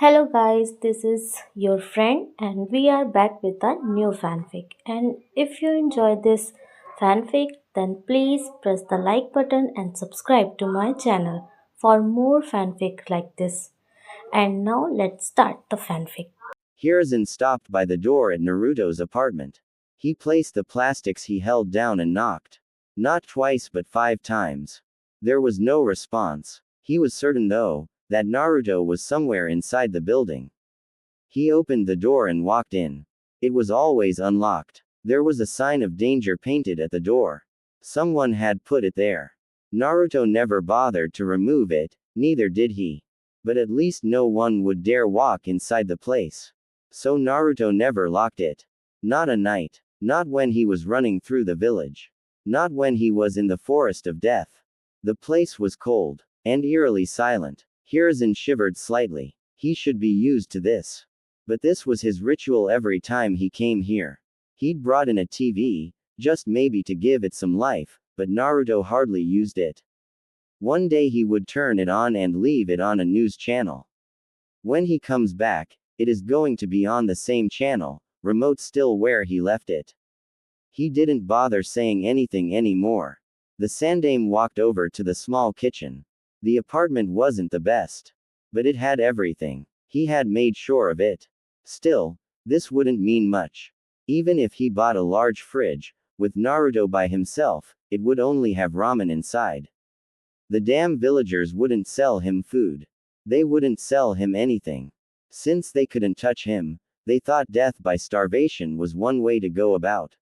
Hello guys, this is your friend and we are back with a new fanfic. And if you enjoy this fanfic, then please press the like button and subscribe to my channel for more fanfic like this. And now let's start the fanfic. Hiruzen stopped by the door at Naruto's apartment. He placed the plastics he held down and knocked. Not twice but 5 times. There was no response. He was certain though, that Naruto was somewhere inside the building. He opened the door and walked in. It was always unlocked. There was a sign of danger painted at the door. Someone had put it there. Naruto never bothered to remove it, neither did he. But at least no one would dare walk inside the place. So Naruto never locked it. Not a night. Not when he was running through the village. Not when he was in the forest of death. The place was cold, and eerily silent. Hiruzen shivered slightly. He should be used to this. But this was his ritual every time he came here. He'd brought in a TV, just maybe to give it some life, but Naruto hardly used it. One day he would turn it on and leave it on a news channel. When he comes back, it is going to be on the same channel, remote still where he left it. He didn't bother saying anything anymore. The Sandame walked over to the small kitchen. The apartment wasn't the best. But it had everything. He had made sure of it. Still, this wouldn't mean much. Even if he bought a large fridge, with Naruto by himself, it would only have ramen inside. The damn villagers wouldn't sell him food. They wouldn't sell him anything. Since they couldn't touch him, they thought death by starvation was one way to go about.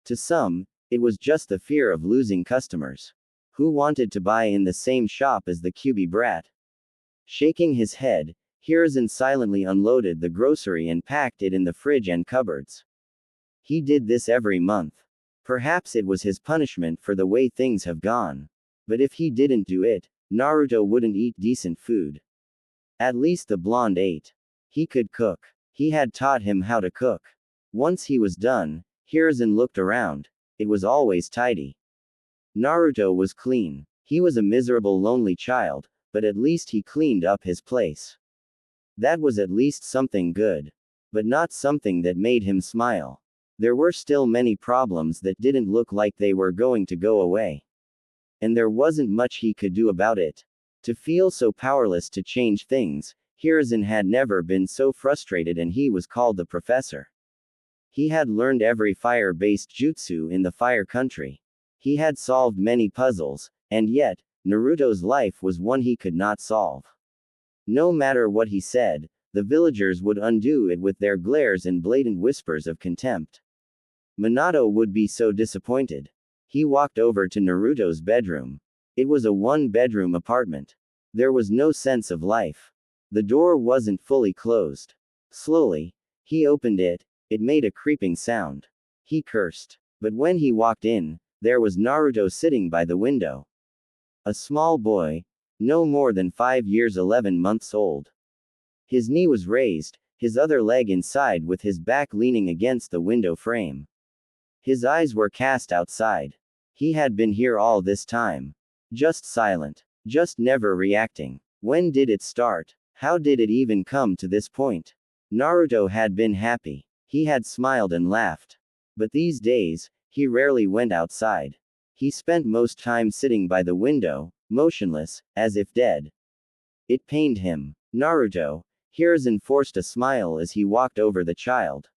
To some, it was just the fear of losing customers. Who wanted to buy in the same shop as the Kyubi brat? Shaking his head, Hiruzen silently unloaded the grocery and packed it in the fridge and cupboards. He did this every month. Perhaps it was his punishment for the way things have gone. But if he didn't do it, Naruto wouldn't eat decent food. At least the blonde ate. He could cook. He had taught him how to cook. Once he was done, Hiruzen looked around. It was always tidy. Naruto was clean. He was a miserable lonely child, but at least he cleaned up his place. That was at least something good. But not something that made him smile. There were still many problems that didn't look like they were going to go away. And there wasn't much he could do about it. To feel so powerless to change things, Hiruzen had never been so frustrated, and he was called the professor. He had learned every fire-based jutsu in the fire country. He had solved many puzzles, and yet, Naruto's life was one he could not solve. No matter what he said, the villagers would undo it with their glares and blatant whispers of contempt. Minato would be so disappointed. He walked over to Naruto's bedroom. It was a one-bedroom apartment. There was no sense of life. The door wasn't fully closed. Slowly, he opened it. It made a creeping sound. He cursed. But when he walked in, there was Naruto sitting by the window. A small boy, no more than 5 years 11 months old. His knee was raised, his other leg inside with his back leaning against the window frame. His eyes were cast outside. He had been here all this time. Just silent. Just never reacting. When did it start? How did it even come to this point? Naruto had been happy. He had smiled and laughed. But these days, he rarely went outside. He spent most time sitting by the window, motionless, as if dead. It pained him. Naruto. Hiruzen forced a smile as he walked over the child.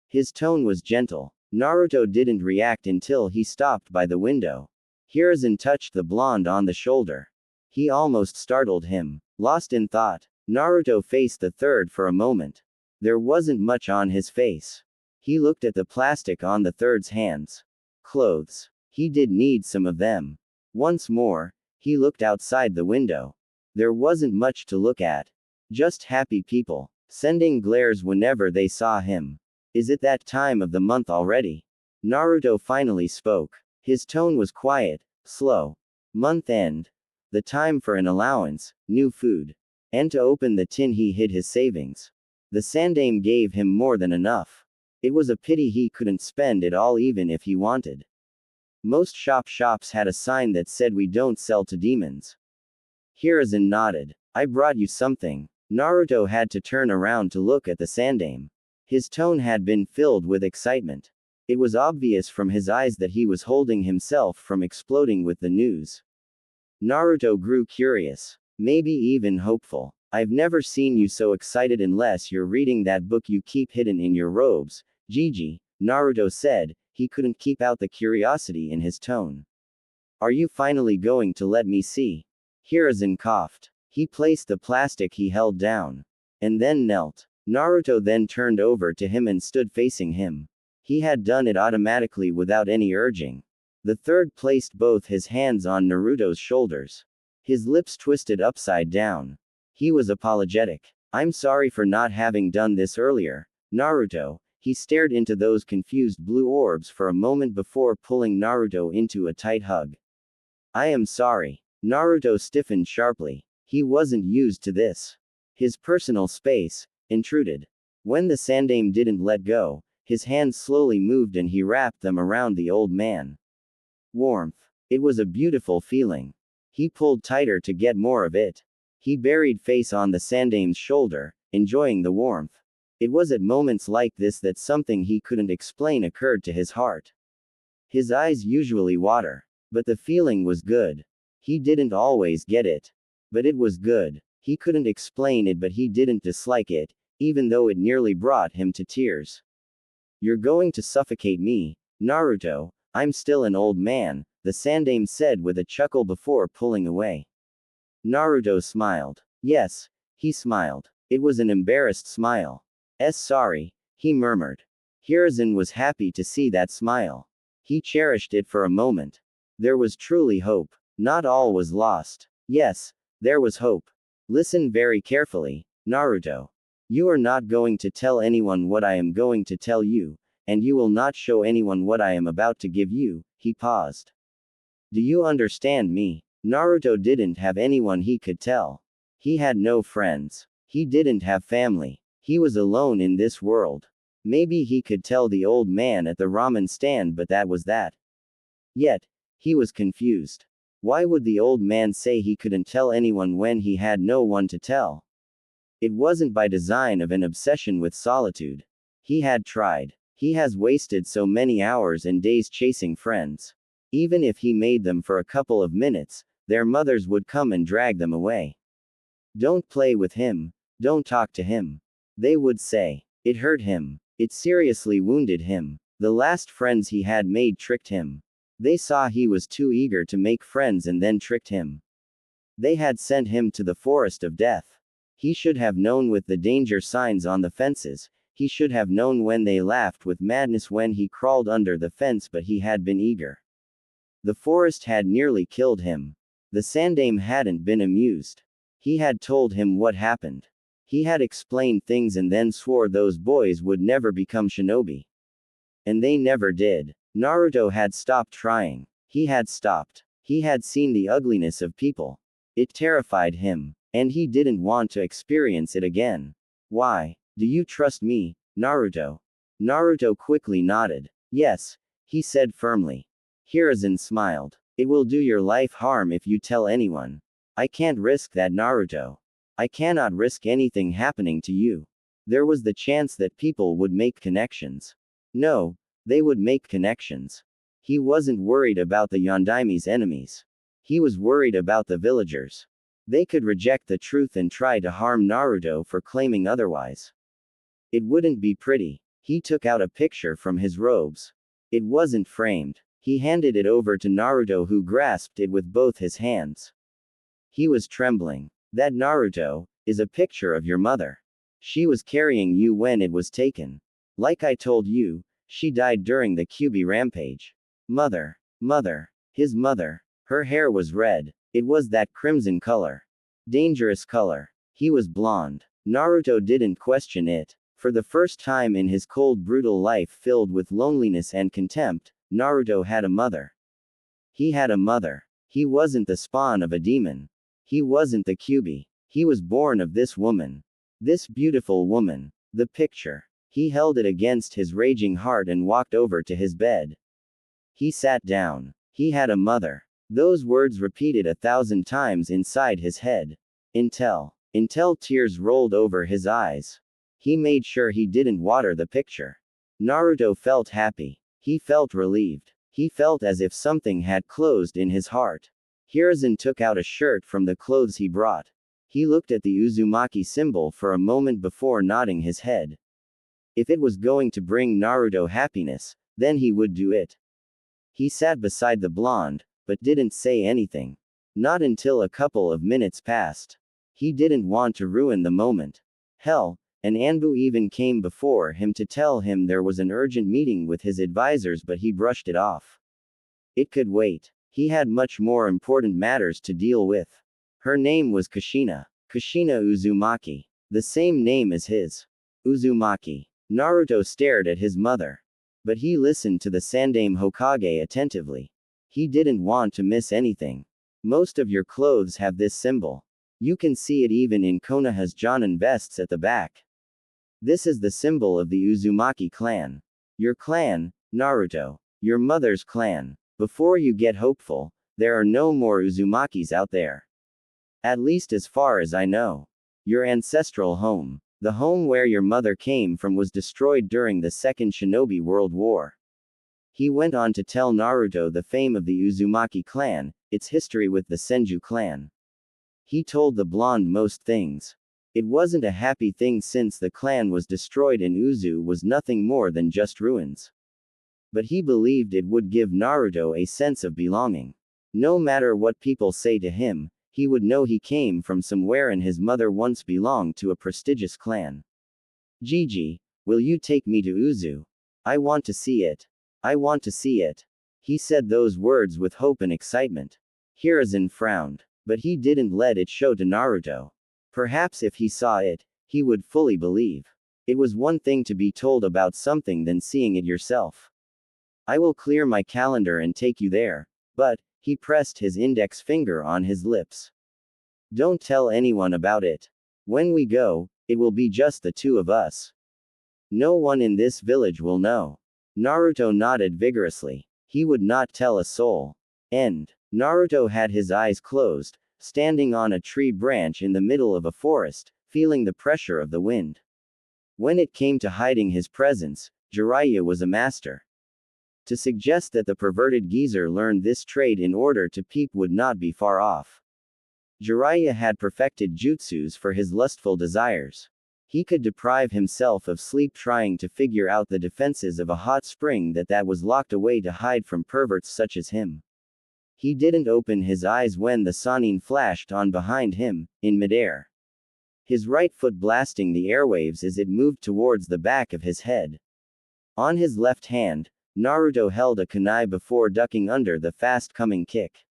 His tone was gentle. Naruto didn't react until he stopped by the window. Hiruzen touched the blonde on the shoulder. He almost startled him. Lost in thought, Naruto faced the third for a moment. There wasn't much on his face. He looked at the plastic on the third's hands. Clothes. He did need some of them. Once more, he looked outside the window. There wasn't much to look at. Just happy people, sending glares whenever they saw him. Is it that time of the month already? Naruto finally spoke. His tone was quiet, slow. Month end. The time for an allowance, new food. And to open the tin he hid his savings. The Sandame gave him more than enough. It was a pity he couldn't spend it all even if he wanted. Most shops had a sign that said we don't sell to demons. Hiruzen nodded. I brought you something. Naruto had to turn around to look at the Sandame. His tone had been filled with excitement. It was obvious from his eyes that he was holding himself from exploding with the news. Naruto grew curious. Maybe even hopeful. I've never seen you so excited unless you're reading that book you keep hidden in your robes, Gigi, Naruto said. He couldn't keep out the curiosity in his tone. Are you finally going to let me see? Hiruzen coughed. He placed the plastic he held down. And then knelt. Naruto then turned over to him and stood facing him. He had done it automatically without any urging. The third placed both his hands on Naruto's shoulders. His lips twisted upside down. He was apologetic. I'm sorry for not having done this earlier, Naruto. He stared into those confused blue orbs for a moment before pulling Naruto into a tight hug. I am sorry. Naruto stiffened sharply. He wasn't used to this. His personal space intruded. When the Sandame didn't let go, his hands slowly moved and he wrapped them around the old man. Warmth. It was a beautiful feeling. He pulled tighter to get more of it. He buried face on the Sandame's shoulder, enjoying the warmth. It was at moments like this that something he couldn't explain occurred to his heart. His eyes usually water. But the feeling was good. He didn't always get it. But it was good. He couldn't explain it, but he didn't dislike it, even though it nearly brought him to tears. You're going to suffocate me, Naruto. I'm still an old man, the Sandame said with a chuckle before pulling away. Naruto smiled. Yes, he smiled. It was an embarrassed smile. Sorry, he murmured. Hiruzen was happy to see that smile. He cherished it for a moment. There was truly hope. Not all was lost. Yes, there was hope. Listen very carefully, Naruto. You are not going to tell anyone what I am going to tell you, and you will not show anyone what I am about to give you. He paused. Do you understand me? Naruto didn't have anyone he could tell. He had no friends. He didn't have family. He was alone in this world. Maybe he could tell the old man at the ramen stand, but that was that. Yet, he was confused. Why would the old man say he couldn't tell anyone when he had no one to tell? It wasn't by design of an obsession with solitude. He had tried. He has wasted so many hours and days chasing friends. Even if he made them for a couple of minutes, their mothers would come and drag them away. Don't play with him. Don't talk to him. They would say. It hurt him. It seriously wounded him. The last friends he had made tricked him. They saw he was too eager to make friends and then tricked him. They had sent him to the forest of death. He should have known with the danger signs on the fences. He should have known when they laughed with madness when he crawled under the fence, but he had been eager. The forest had nearly killed him. The Sandame hadn't been amused. He had told him what happened. He had explained things and then swore those boys would never become shinobi. And they never did. Naruto had stopped trying. He had stopped. He had seen the ugliness of people. It terrified him. And he didn't want to experience it again. Why? Do you trust me, Naruto? Naruto quickly nodded. Yes, he said firmly. Hiruzen smiled. It will do your life harm if you tell anyone. I can't risk that, Naruto. I cannot risk anything happening to you. There was the chance that people would make connections. No, they would make connections. He wasn't worried about the Yondaime's enemies. He was worried about the villagers. They could reject the truth and try to harm Naruto for claiming otherwise. It wouldn't be pretty. He took out a picture from his robes. It wasn't framed. He handed it over to Naruto, who grasped it with both his hands. He was trembling. That, Naruto, is a picture of your mother. She was carrying you when it was taken. Like I told you, she died during the Kyuubi rampage. Mother. Mother. His mother. Her hair was red. It was that crimson color. Dangerous color. He was blonde. Naruto didn't question it. For the first time in his cold, brutal life filled with loneliness and contempt, Naruto had a mother. He had a mother. He wasn't the spawn of a demon. He wasn't the Kyuubi. He was born of this woman. This beautiful woman. The picture. He held it against his raging heart and walked over to his bed. He sat down. He had a mother. Those words repeated 1,000 times inside his head. Until until tears rolled over his eyes. He made sure he didn't water the picture. Naruto felt happy. He felt relieved. He felt as if something had closed in his heart. Hiruzen took out a shirt from the clothes he brought. He looked at the Uzumaki symbol for a moment before nodding his head. If it was going to bring Naruto happiness, then he would do it. He sat beside the blonde, but didn't say anything. Not until a couple of minutes passed. He didn't want to ruin the moment. Hell, and Anbu even came before him to tell him there was an urgent meeting with his advisors, but he brushed it off. It could wait. He had much more important matters to deal with. Her name was Kushina. Kushina Uzumaki. The same name as his. Uzumaki. Naruto stared at his mother. But he listened to the Sandaime Hokage attentively. He didn't want to miss anything. Most of your clothes have this symbol. You can see it even in Konoha's Jonin vests at the back. This is the symbol of the Uzumaki clan. Your clan, Naruto. Your mother's clan. Before you get hopeful, there are no more Uzumakis out there. At least as far as I know. Your ancestral home, the home where your mother came from, was destroyed during the Second Shinobi World War. He went on to tell Naruto the fame of the Uzumaki clan, its history with the Senju clan. He told the blonde most things. It wasn't a happy thing since the clan was destroyed and Uzu was nothing more than just ruins. But he believed it would give Naruto a sense of belonging. No matter what people say to him, he would know he came from somewhere and his mother once belonged to a prestigious clan. Gigi, will you take me to Uzu? I want to see it. I want to see it. He said those words with hope and excitement. Hiruzen frowned, but he didn't let it show to Naruto. Perhaps if he saw it, he would fully believe. It was one thing to be told about something than seeing it yourself. I will clear my calendar and take you there, but, he pressed his index finger on his lips. Don't tell anyone about it. When we go, it will be just the two of us. No one in this village will know. Naruto nodded vigorously. He would not tell a soul. End. Naruto had his eyes closed, standing on a tree branch in the middle of a forest, feeling the pressure of the wind. When it came to hiding his presence, Jiraiya was a master. To suggest that the perverted geezer learned this trade in order to peep would not be far off. Jiraiya had perfected jutsus for his lustful desires. He could deprive himself of sleep trying to figure out the defenses of a hot spring that was locked away to hide from perverts such as him. He didn't open his eyes when the Sannin flashed on behind him, in midair. His right foot blasting the airwaves as it moved towards the back of his head. On his left hand, Naruto held a kunai before ducking under the fast-coming kick.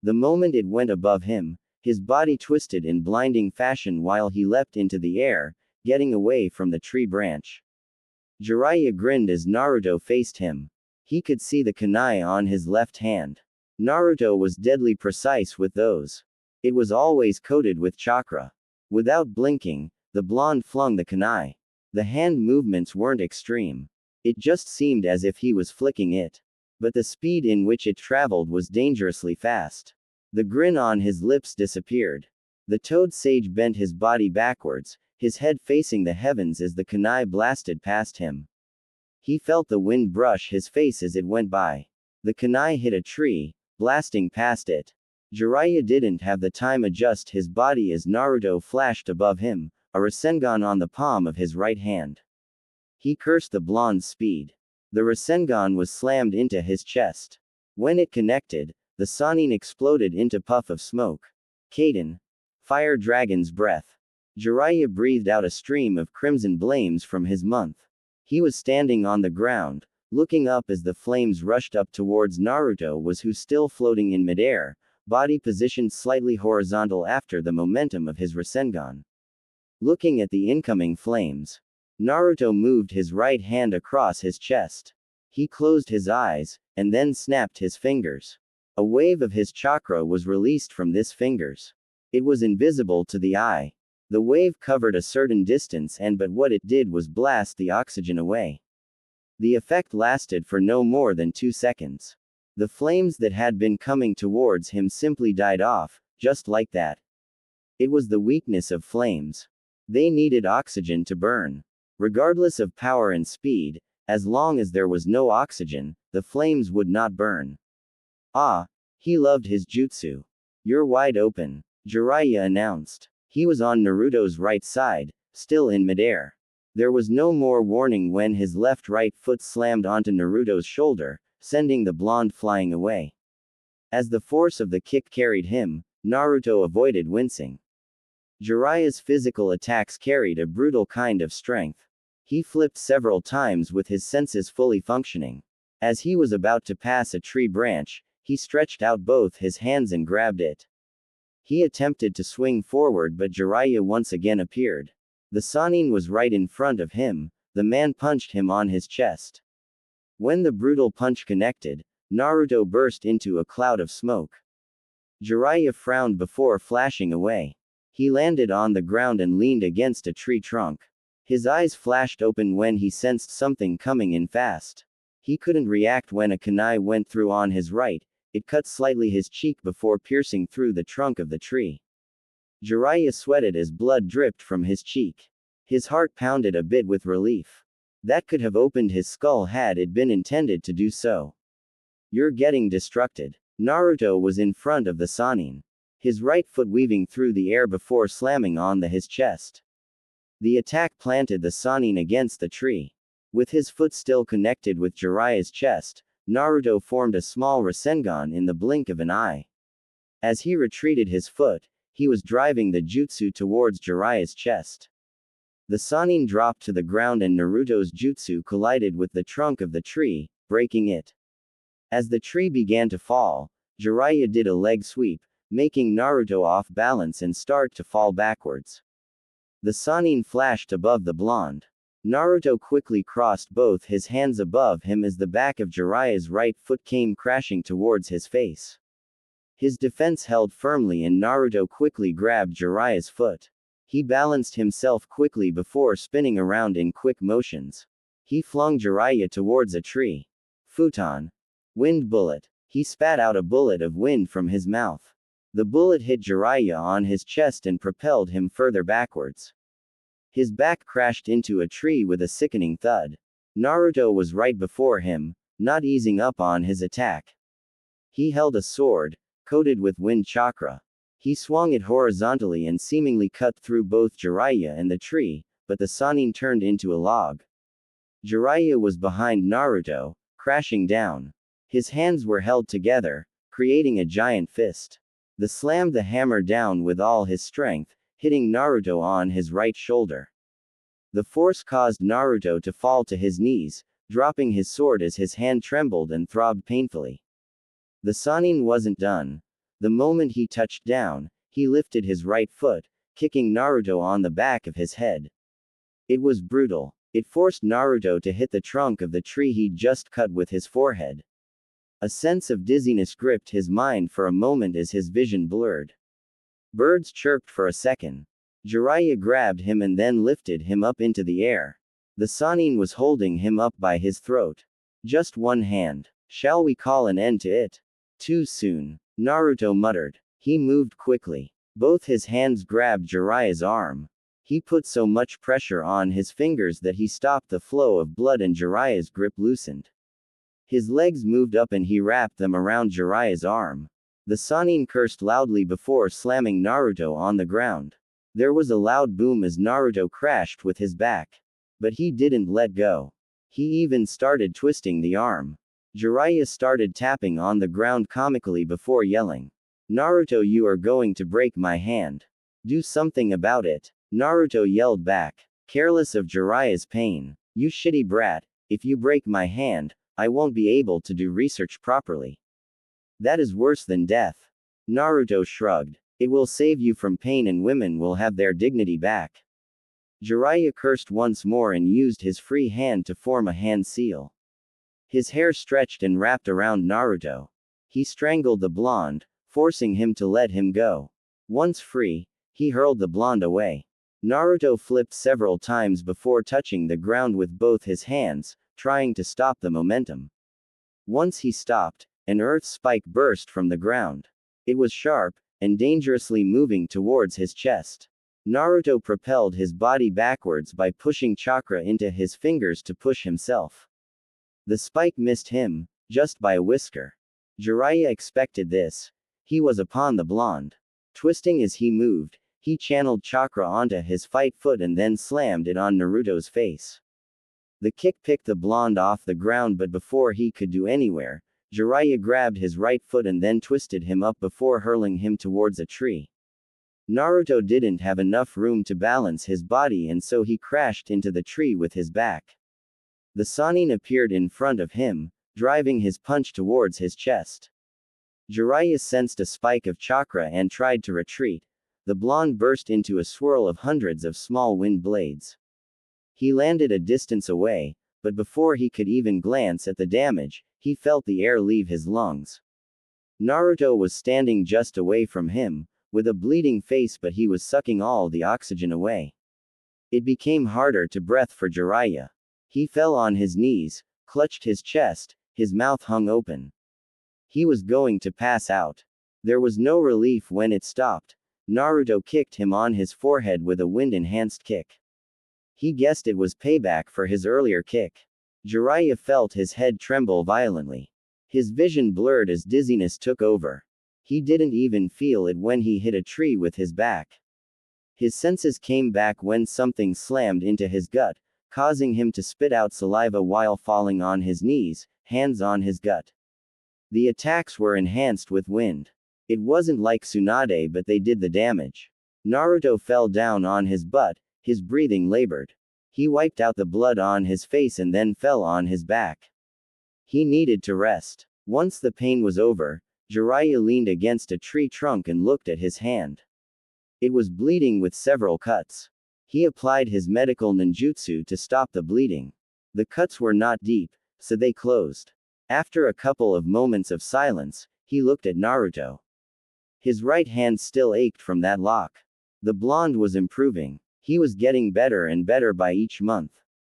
The moment it went above him, his body twisted in blinding fashion while he leapt into the air, getting away from the tree branch. Jiraiya grinned as Naruto faced him. He could see the kunai on his left hand. Naruto was deadly precise with those. It was always coated with chakra. Without blinking, the blonde flung the kunai. The hand movements weren't extreme. It just seemed as if he was flicking it. But the speed in which it traveled was dangerously fast. The grin on his lips disappeared. The toad sage bent his body backwards, his head facing the heavens as the kunai blasted past him. He felt the wind brush his face as it went by. The kunai hit a tree, blasting past it. Jiraiya didn't have the time adjust his body as Naruto flashed above him, a Rasengan on the palm of his right hand. He cursed the blonde's speed. The Rasengan was slammed into his chest. When it connected, the Sannin exploded into puff of smoke. Kaden. Fire dragon's breath. Jiraiya breathed out a stream of crimson flames from his mouth. He was standing on the ground, looking up as the flames rushed up towards Naruto who still floating in midair, body positioned slightly horizontal after the momentum of his Rasengan. Looking at the incoming flames, Naruto moved his right hand across his chest. He closed his eyes, and then snapped his fingers. A wave of his chakra was released from these fingers. It was invisible to the eye. The wave covered a certain distance but what it did was blast the oxygen away. The effect lasted for no more than 2 seconds. The flames that had been coming towards him simply died off, just like that. It was the weakness of flames. They needed oxygen to burn. Regardless of power and speed, as long as there was no oxygen, the flames would not burn. Ah, he loved his jutsu. You're wide open, Jiraiya announced. He was on Naruto's right side, still in midair. There was no more warning when his left right foot slammed onto Naruto's shoulder, sending the blonde flying away. As the force of the kick carried him, Naruto avoided wincing. Jiraiya's physical attacks carried a brutal kind of strength. He flipped several times with his senses fully functioning. As he was about to pass a tree branch, he stretched out both his hands and grabbed it. He attempted to swing forward, but Jiraiya once again appeared. The Sannin was right in front of him. The man punched him on his chest. When the brutal punch connected, Naruto burst into a cloud of smoke. Jiraiya frowned before flashing away. He landed on the ground and leaned against a tree trunk. His eyes flashed open when he sensed something coming in fast. He couldn't react when a kunai went through on his right. It cut slightly his cheek before piercing through the trunk of the tree. Jiraiya sweated as blood dripped from his cheek. His heart pounded a bit with relief. That could have opened his skull had it been intended to do so. You're getting destructed. Naruto was in front of the Sannin. His right foot weaving through the air before slamming on his chest. The attack planted the Sannin against the tree. With his foot still connected with Jiraiya's chest, Naruto formed a small Rasengan in the blink of an eye. As he retreated his foot, he was driving the jutsu towards Jiraiya's chest. The Sannin dropped to the ground and Naruto's jutsu collided with the trunk of the tree, breaking it. As the tree began to fall, Jiraiya did a leg sweep, making Naruto off balance and start to fall backwards. The Sannin flashed above the blonde. Naruto quickly crossed both his hands above him as the back of Jiraiya's right foot came crashing towards his face. His defense held firmly and Naruto quickly grabbed Jiraiya's foot. He balanced himself quickly before spinning around in quick motions. He flung Jiraiya towards a tree. Futon. Wind bullet. He spat out a bullet of wind from his mouth. The bullet hit Jiraiya on his chest and propelled him further backwards. His back crashed into a tree with a sickening thud. Naruto was right before him, not easing up on his attack. He held a sword, coated with wind chakra. He swung it horizontally and seemingly cut through both Jiraiya and the tree, but the Sannin turned into a log. Jiraiya was behind Naruto, crashing down. His hands were held together, creating a giant fist. The slammed the hammer down with all his strength, hitting Naruto on his right shoulder. The force caused Naruto to fall to his knees, dropping his sword as his hand trembled and throbbed painfully. The Sannin wasn't done. The moment he touched down, he lifted his right foot, kicking Naruto on the back of his head. It was brutal. It forced Naruto to hit the trunk of the tree he'd just cut with his forehead. A sense of dizziness gripped his mind for a moment as his vision blurred. Birds chirped for a second. Jiraiya grabbed him and then lifted him up into the air. The Sannin was holding him up by his throat. Just one hand. Shall we call an end to it? Too soon. Naruto muttered. He moved quickly. Both his hands grabbed Jiraiya's arm. He put so much pressure on his fingers that he stopped the flow of blood and Jiraiya's grip loosened. His legs moved up and he wrapped them around Jiraiya's arm. The Sannin cursed loudly before slamming Naruto on the ground. There was a loud boom as Naruto crashed with his back. But he didn't let go. He even started twisting the arm. Jiraiya started tapping on the ground comically before yelling. Naruto, you are going to break my hand. Do something about it. Naruto yelled back, careless of Jiraiya's pain. You shitty brat, if you break my hand, I won't be able to do research properly. That is worse than death. Naruto shrugged. It will save you from pain and women will have their dignity back. Jiraiya cursed once more and used his free hand to form a hand seal. His hair stretched and wrapped around Naruto. He strangled the blonde, forcing him to let him go. Once free, he hurled the blonde away. Naruto flipped several times before touching the ground with both his hands, trying to stop the momentum. Once he stopped, an earth spike burst from the ground. It was sharp, and dangerously moving towards his chest. Naruto propelled his body backwards by pushing chakra into his fingers to push himself. The spike missed him, just by a whisker. Jiraiya expected this. He was upon the blonde. Twisting as he moved, he channeled chakra onto his fight foot and then slammed it on Naruto's face. The kick picked the blonde off the ground, but before he could do anywhere, Jiraiya grabbed his right foot and then twisted him up before hurling him towards a tree. Naruto didn't have enough room to balance his body and so he crashed into the tree with his back. The Sannin appeared in front of him, driving his punch towards his chest. Jiraiya sensed a spike of chakra and tried to retreat. The blonde burst into a swirl of hundreds of small wind blades. He landed a distance away, but before he could even glance at the damage, he felt the air leave his lungs. Naruto was standing just away from him, with a bleeding face, but he was sucking all the oxygen away. It became harder to breathe for Jiraiya. He fell on his knees, clutched his chest, his mouth hung open. He was going to pass out. There was no relief when it stopped. Naruto kicked him on his forehead with a wind-enhanced kick. He guessed it was payback for his earlier kick. Jiraiya felt his head tremble violently. His vision blurred as dizziness took over. He didn't even feel it when he hit a tree with his back. His senses came back when something slammed into his gut, causing him to spit out saliva while falling on his knees, hands on his gut. The attacks were enhanced with wind. It wasn't like Tsunade, but they did the damage. Naruto fell down on his butt, his breathing labored. He wiped out the blood on his face and then fell on his back. He needed to rest. Once the pain was over, Jiraiya leaned against a tree trunk and looked at his hand. It was bleeding with several cuts. He applied his medical ninjutsu to stop the bleeding. The cuts were not deep, so they closed. After a couple of moments of silence, he looked at Naruto. His right hand still ached from that lock. The blonde was improving. He was getting better and better by each month.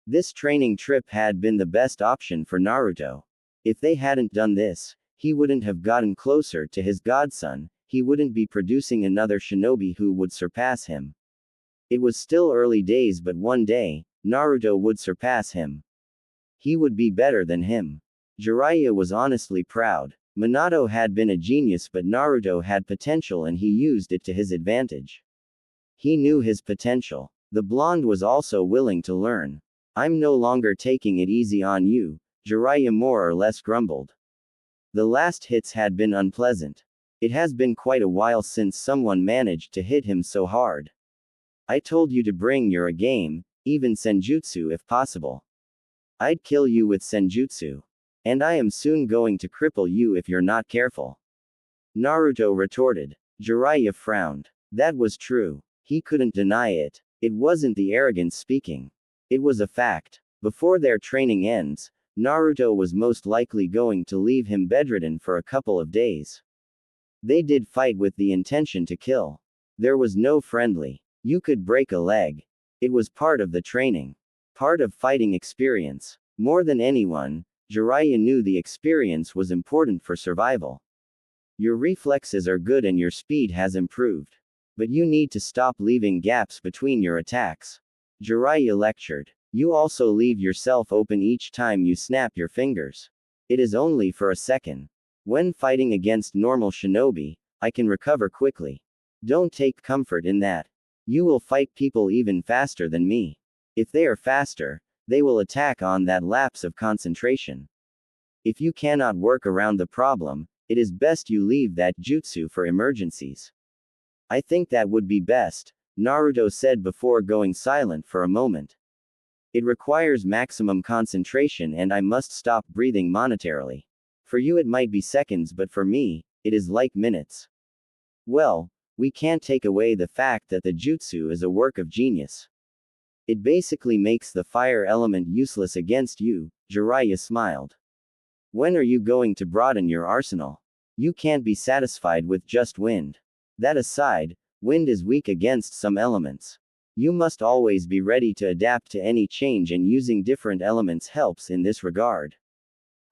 This training trip had been the best option for Naruto. If they hadn't done this, he wouldn't have gotten closer to his godson, he wouldn't be producing another shinobi who would surpass him. It was still early days, but one day, Naruto would surpass him. He would be better than him. Jiraiya was honestly proud. Minato had been a genius, but Naruto had potential and he used it to his advantage. He knew his potential. The blonde was also willing to learn. I'm no longer taking it easy on you, Jiraiya more or less grumbled. The last hits had been unpleasant. It has been quite a while since someone managed to hit him so hard. I told you to bring your A game, even senjutsu if possible. I'd kill you with senjutsu. And I am soon going to cripple you if you're not careful. Naruto retorted. Jiraiya frowned. That was true. He couldn't deny it. It wasn't the arrogance speaking. It was a fact. Before their training ends, Naruto was most likely going to leave him bedridden for a couple of days. They did fight with the intention to kill. There was no friendly. You could break a leg. It was part of the training. Part of fighting experience. More than anyone, Jiraiya knew the experience was important for survival. Your reflexes are good and your speed has improved. But you need to stop leaving gaps between your attacks. Jiraiya lectured. You also leave yourself open each time you snap your fingers. It is only for a second. When fighting against normal shinobi, I can recover quickly. Don't take comfort in that. You will fight people even faster than me. If they are faster, they will attack on that lapse of concentration. If you cannot work around the problem, it is best you leave that jutsu for emergencies. I think that would be best, Naruto said before going silent for a moment. It requires maximum concentration and I must stop breathing monetarily. For you it might be seconds, but for me, it is like minutes. Well, we can't take away the fact that the jutsu is a work of genius. It basically makes the fire element useless against you, Jiraiya smiled. When are you going to broaden your arsenal? You can't be satisfied with just wind. That aside, wind is weak against some elements. You must always be ready to adapt to any change, and using different elements helps in this regard.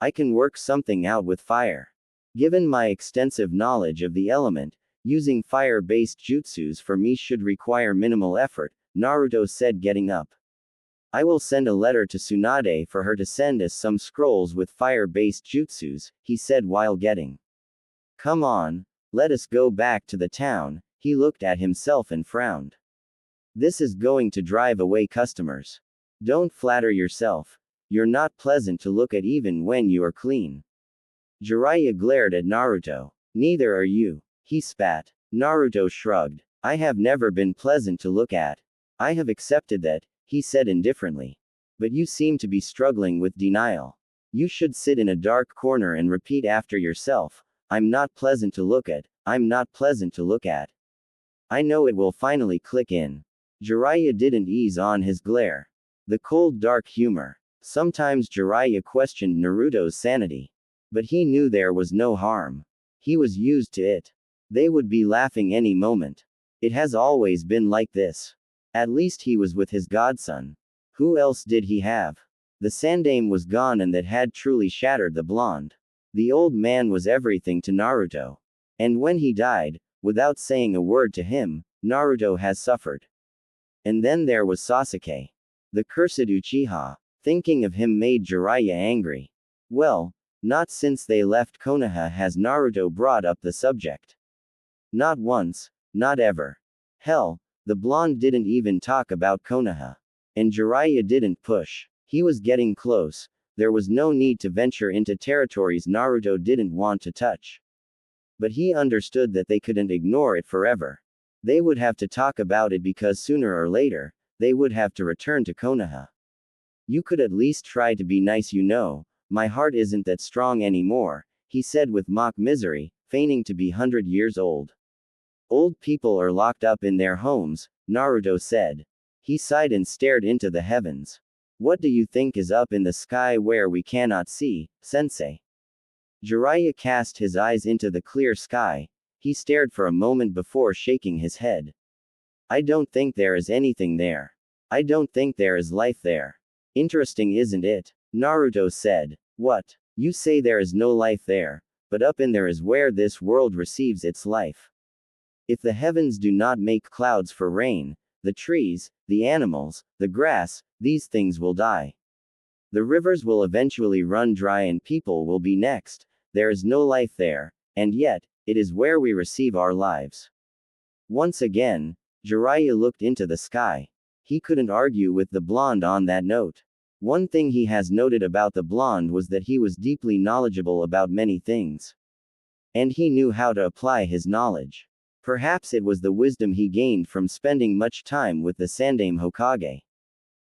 I can work something out with fire. Given my extensive knowledge of the element, Using fire-based jutsus for me should require minimal effort, Naruto said, getting up. I will send a letter to Tsunade for her to send us some scrolls with fire-based jutsus, he said while getting. Come on, let us go back to the town. He looked at himself and frowned. This is going to drive away customers. Don't flatter yourself. You're not pleasant to look at even when you are clean. Jiraiya glared at Naruto. Neither are you. He spat. Naruto shrugged. I have never been pleasant to look at. I have accepted that, he said indifferently. But you seem to be struggling with denial. You should sit in a dark corner and repeat after yourself. I'm not pleasant to look at. I'm not pleasant to look at. I know it will finally click in. Jiraiya didn't ease on his glare. The cold dark humor. Sometimes Jiraiya questioned Naruto's sanity. But he knew there was no harm. He was used to it. They would be laughing any moment. It has always been like this. At least he was with his godson. Who else did he have? The sandaime was gone, and that had truly shattered the blonde. The old man was everything to Naruto. And when he died, without saying a word to him, Naruto has suffered. And then there was Sasuke. The cursed Uchiha. Thinking of him made Jiraiya angry. Well, not since they left Konoha has Naruto brought up the subject. Not once, not ever. Hell, the blonde didn't even talk about Konoha. And Jiraiya didn't push. He was getting close. There was no need to venture into territories Naruto didn't want to touch. But he understood that they couldn't ignore it forever. They would have to talk about it because sooner or later, they would have to return to Konoha. You could at least try to be nice, you know. My heart isn't that strong anymore, he said with mock misery, feigning to be 100 years old. Old people are locked up in their homes, Naruto said. He sighed and stared into the heavens. What do you think is up in the sky where we cannot see, sensei? Jiraiya cast his eyes into the clear sky. He stared for a moment before shaking his head. I don't think there is anything there. I don't think there is life there. Interesting, isn't it? Naruto said. What? You say there is no life there, but up in there is where this world receives its life. If the heavens do not make clouds for rain, the trees, the animals, the grass, these things will die. The rivers will eventually run dry and people will be next. There is no life there, and yet, it is where we receive our lives. Once again, Jiraiya looked into the sky. He couldn't argue with the blonde on that note. One thing he has noted about the blonde was that he was deeply knowledgeable about many things. And he knew how to apply his knowledge. Perhaps it was the wisdom he gained from spending much time with the Sandaime Hokage.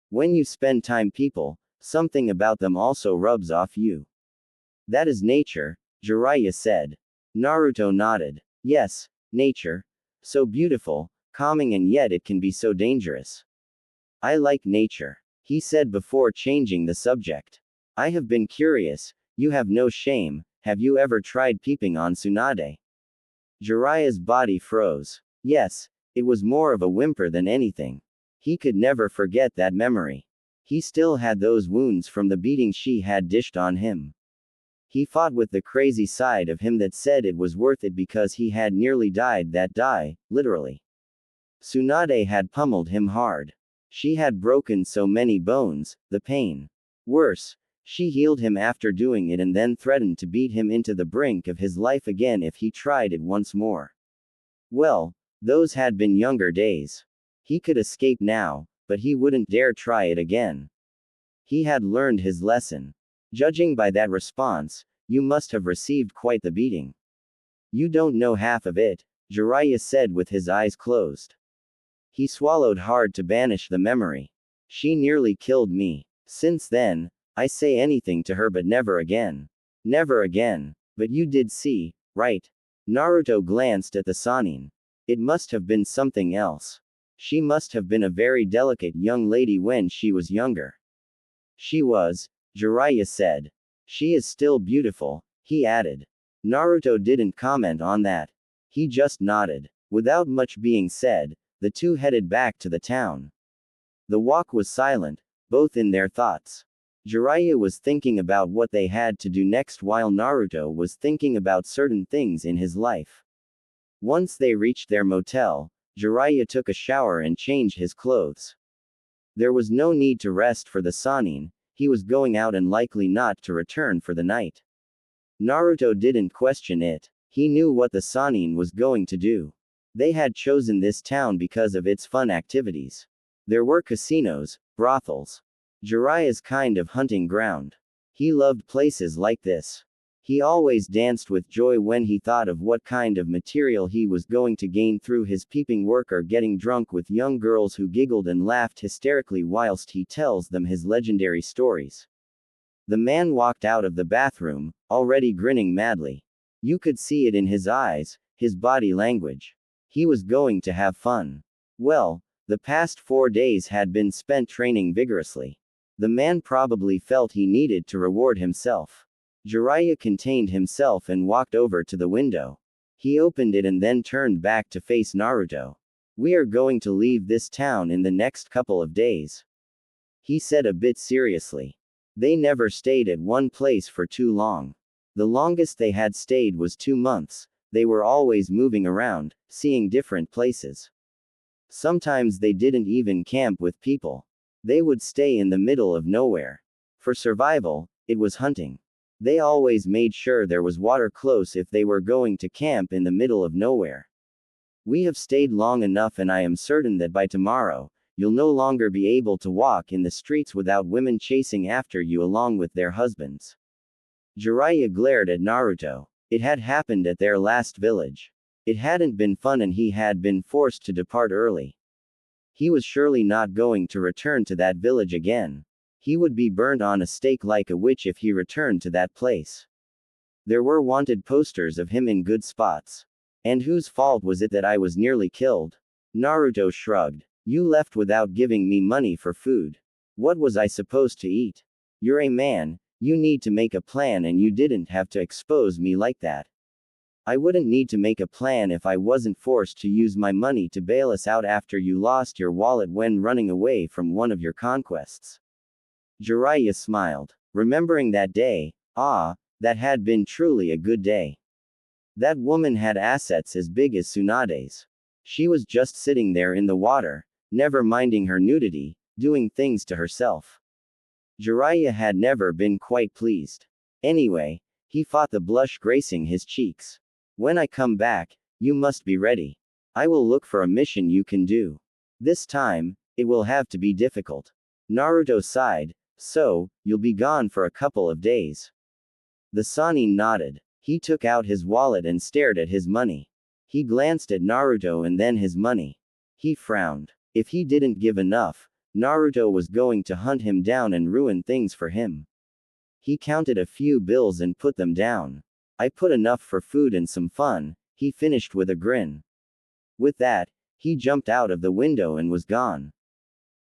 When you spend time people, something about them also rubs off you. That is nature, Jiraiya said. Naruto nodded. Yes, nature. So beautiful, calming, and yet it can be so dangerous. I like nature, he said before changing the subject. I have been curious, you have no shame, have you ever tried peeping on Tsunade? Jiraiya's body froze. Yes, it was more of a whimper than anything. He could never forget that memory. He still had those wounds from the beating she had dished on him. He fought with the crazy side of him that said it was worth it because he had nearly died that day, literally. Tsunade had pummeled him hard. She had broken so many bones, the pain. Worse, she healed him after doing it and then threatened to beat him into the brink of his life again if he tried it once more. Well, those had been younger days. He could escape now, but he wouldn't dare try it again. He had learned his lesson. Judging by that response, you must have received quite the beating. You don't know half of it, Jiraiya said with his eyes closed. He swallowed hard to banish the memory. She nearly killed me. Since then, I say anything to her but never again. Never again. But you did see, right? Naruto glanced at the Sannin. It must have been something else. She must have been a very delicate young lady when she was younger. She was, Jiraiya said. She is still beautiful, he added. Naruto didn't comment on that. He just nodded. Without much being said, the two headed back to the town. The walk was silent, both in their thoughts. Jiraiya was thinking about what they had to do next while Naruto was thinking about certain things in his life. Once they reached their motel, Jiraiya took a shower and changed his clothes. There was no need to rest for the Sannin, he was going out and likely not to return for the night. Naruto didn't question it. He knew what the Sannin was going to do. They had chosen this town because of its fun activities. There were casinos, brothels. Jiraiya's kind of hunting ground. He loved places like this. He always danced with joy when he thought of what kind of material he was going to gain through his peeping work or getting drunk with young girls who giggled and laughed hysterically whilst he tells them his legendary stories. The man walked out of the bathroom, already grinning madly. You could see it in his eyes, his body language. He was going to have fun. Well, the past 4 days had been spent training vigorously. The man probably felt he needed to reward himself. Jiraiya contained himself and walked over to the window. He opened it and then turned back to face Naruto. We are going to leave this town in the next couple of days, he said a bit seriously. They never stayed at one place for too long. The longest they had stayed was 2 months. They were always moving around, seeing different places. Sometimes they didn't even camp with people. They would stay in the middle of nowhere. For survival, it was hunting. They always made sure there was water close if they were going to camp in the middle of nowhere. We have stayed long enough and I am certain that by tomorrow, you'll no longer be able to walk in the streets without women chasing after you along with their husbands. Jiraiya glared at Naruto. It had happened at their last village. It hadn't been fun and he had been forced to depart early. He was surely not going to return to that village again. He would be burned on a stake like a witch if he returned to that place. There were wanted posters of him in good spots. And whose fault was it that I was nearly killed? Naruto shrugged. You left without giving me money for food. What was I supposed to eat? You're a man, you need to make a plan and you didn't have to expose me like that. I wouldn't need to make a plan if I wasn't forced to use my money to bail us out after you lost your wallet when running away from one of your conquests. Jiraiya smiled, remembering that day. That had been truly a good day. That woman had assets as big as Tsunade's. She was just sitting there in the water, never minding her nudity, doing things to herself. Jiraiya had never been quite pleased. Anyway, he fought the blush gracing his cheeks. When I come back, you must be ready. I will look for a mission you can do. This time, it will have to be difficult. Naruto sighed. So, you'll be gone for a couple of days. The Sannin nodded. He took out his wallet and stared at his money. He glanced at Naruto and then his money. He frowned. If he didn't give enough, Naruto was going to hunt him down and ruin things for him. He counted a few bills and put them down. I put enough for food and some fun, he finished with a grin. With that, he jumped out of the window and was gone.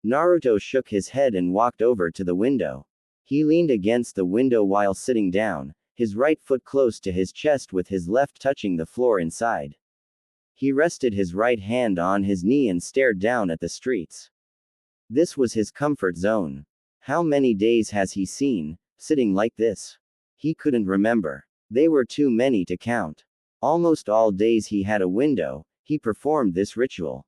Naruto shook his head and walked over to the window. He leaned against the window while sitting down, his right foot close to his chest with his left touching the floor inside. He rested his right hand on his knee and stared down at the streets. This was his comfort zone. How many days has he seen, sitting like this? He couldn't remember. They were too many to count. Almost all days he had a window, he performed this ritual.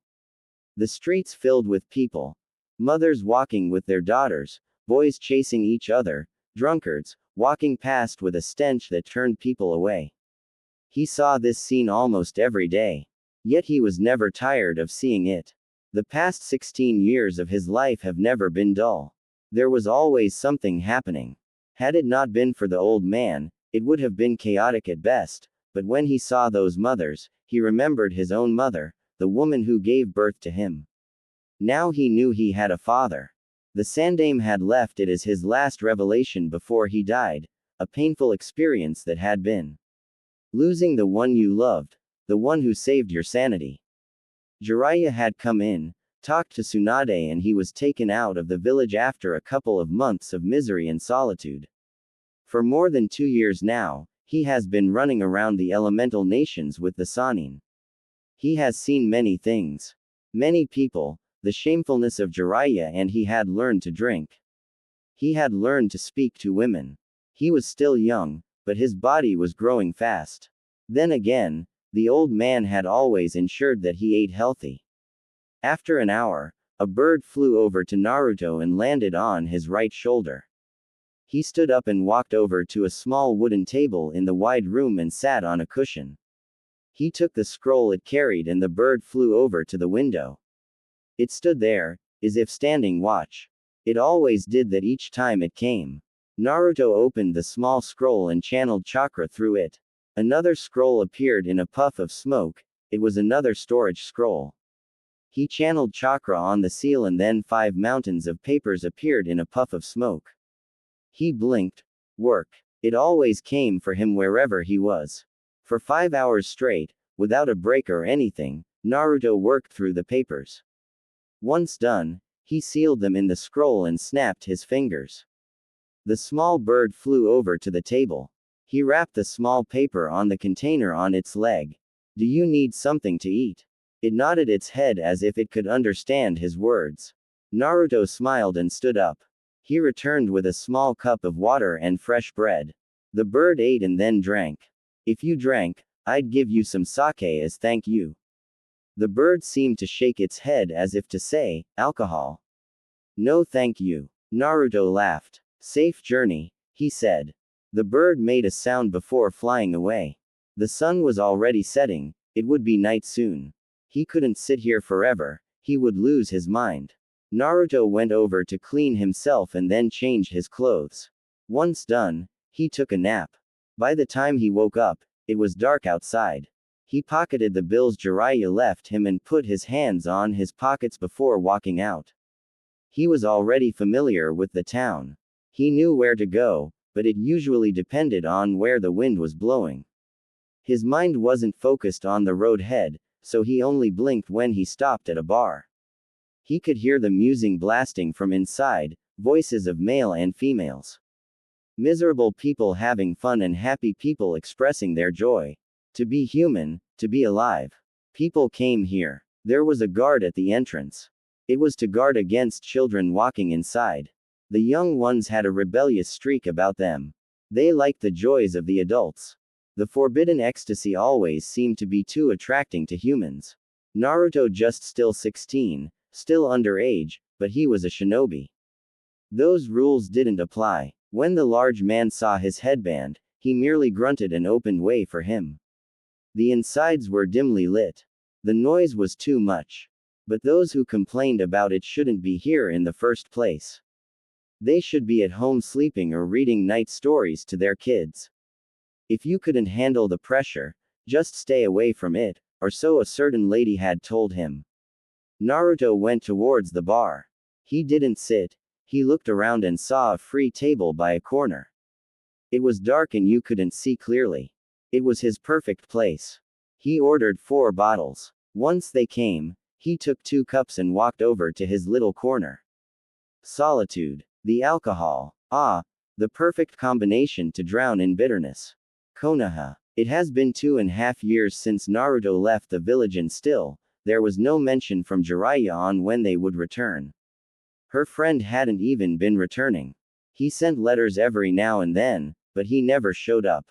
The streets filled with people. Mothers walking with their daughters, boys chasing each other, drunkards, walking past with a stench that turned people away. He saw this scene almost every day. Yet he was never tired of seeing it. The past 16 years of his life have never been dull. There was always something happening. Had it not been for the old man, it would have been chaotic at best, but when he saw those mothers, he remembered his own mother, the woman who gave birth to him. Now he knew he had a father. The Sandaime had left it as his last revelation before he died, a painful experience that had been losing the one you loved, the one who saved your sanity. Jiraiya had come in, talked to Tsunade and he was taken out of the village after a couple of months of misery and solitude. For more than 2 years now, he has been running around the elemental nations with the Sannin. He has seen many things. Many people, the shamefulness of Jiraiya, and he had learned to drink. He had learned to speak to women. He was still young, but his body was growing fast. Then again, The old man had always ensured that he ate healthy. After an hour, a bird flew over to Naruto and landed on his right shoulder. He stood up and walked over to a small wooden table in the wide room and sat on a cushion. He took the scroll it carried and the bird flew over to the window. It stood there, as if standing watch. It always did that each time it came. Naruto opened the small scroll and channeled chakra through it. Another scroll appeared in a puff of smoke. It was another storage scroll. He channeled chakra on the seal and then 5 mountains of papers appeared in a puff of smoke. He blinked. Work. It always came for him wherever he was. For 5 hours straight, without a break or anything, Naruto worked through the papers. Once done, he sealed them in the scroll and snapped his fingers. The small bird flew over to the table. He wrapped the small paper on the container on its leg. Do you need something to eat? It nodded its head as if it could understand his words. Naruto smiled and stood up. He returned with a small cup of water and fresh bread. The bird ate and then drank. If you drank, I'd give you some sake as thank you. The bird seemed to shake its head as if to say, alcohol. No thank you. Naruto laughed. Safe journey, he said. The bird made a sound before flying away. The sun was already setting, it would be night soon. He couldn't sit here forever, he would lose his mind. Naruto went over to clean himself and then changed his clothes. Once done, he took a nap. By the time he woke up, it was dark outside. He pocketed the bills Jiraiya left him and put his hands on his pockets before walking out. He was already familiar with the town. He knew where to go, but it usually depended on where the wind was blowing. His mind wasn't focused on the road ahead, so he only blinked when he stopped at a bar. He could hear the music blasting from inside, voices of male and females. Miserable people having fun and happy people expressing their joy. To be human, to be alive. People came here. There was a guard at the entrance. It was to guard against children walking inside. The young ones had a rebellious streak about them. They liked the joys of the adults. The forbidden ecstasy always seemed to be too attracting to humans. Naruto just still 16, still underage, but he was a shinobi. Those rules didn't apply. When the large man saw his headband, he merely grunted and opened way for him. The insides were dimly lit. The noise was too much. But those who complained about it shouldn't be here in the first place. They should be at home sleeping or reading night stories to their kids. If you couldn't handle the pressure, just stay away from it, or so a certain lady had told him. Naruto went towards the bar. He didn't sit, he looked around and saw a free table by a corner. It was dark and you couldn't see clearly. It was his perfect place. He ordered 4 bottles. Once they came, he took 2 cups and walked over to his little corner. Solitude. The alcohol. Ah, the perfect combination to drown in bitterness. Konoha. It has been 2.5 years since Naruto left the village and still, there was no mention from Jiraiya on when they would return. Her friend hadn't even been returning. He sent letters every now and then, but he never showed up.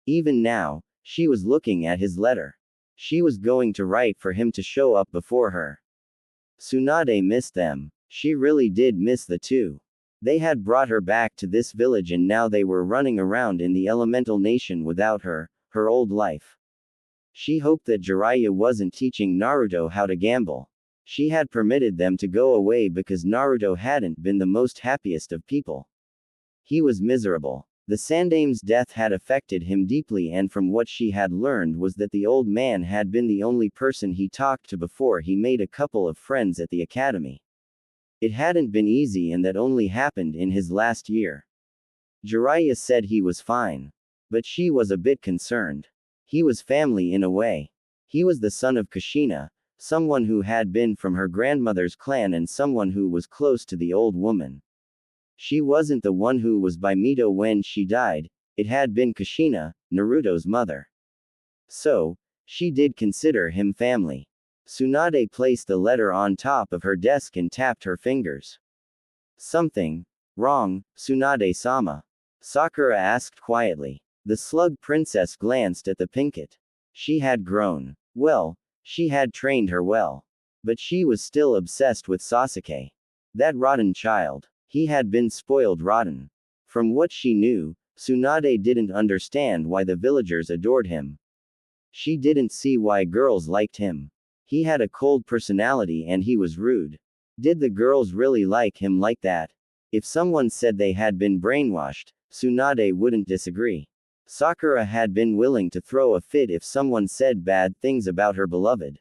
Even now, she was looking at his letter. She was going to write for him to show up before her. Tsunade missed them. She really did miss the two. They had brought her back to this village and now they were running around in the elemental nation without her, her old life. She hoped that Jiraiya wasn't teaching Naruto how to gamble. She had permitted them to go away because Naruto hadn't been the most happiest of people. He was miserable. The Sandame's death had affected him deeply and from what she had learned was that the old man had been the only person he talked to before he made a couple of friends at the academy. It hadn't been easy and that only happened in his last year. Jiraiya said he was fine. But she was a bit concerned. He was family in a way. He was the son of Kushina, someone who had been from her grandmother's clan and someone who was close to the old woman. She wasn't the one who was by Mito when she died, it had been Kushina, Naruto's mother. So, she did consider him family. Tsunade placed the letter on top of her desk and tapped her fingers. Something wrong, Tsunade-sama? Sakura asked quietly. The slug princess glanced at the pinkett. She had grown. Well, she had trained her well. But she was still obsessed with Sasuke. That rotten child. He had been spoiled rotten. From what she knew, Tsunade didn't understand why the villagers adored him. She didn't see why girls liked him. He had a cold personality and he was rude. Did the girls really like him like that? If someone said they had been brainwashed, Tsunade wouldn't disagree. Sakura had been willing to throw a fit if someone said bad things about her beloved.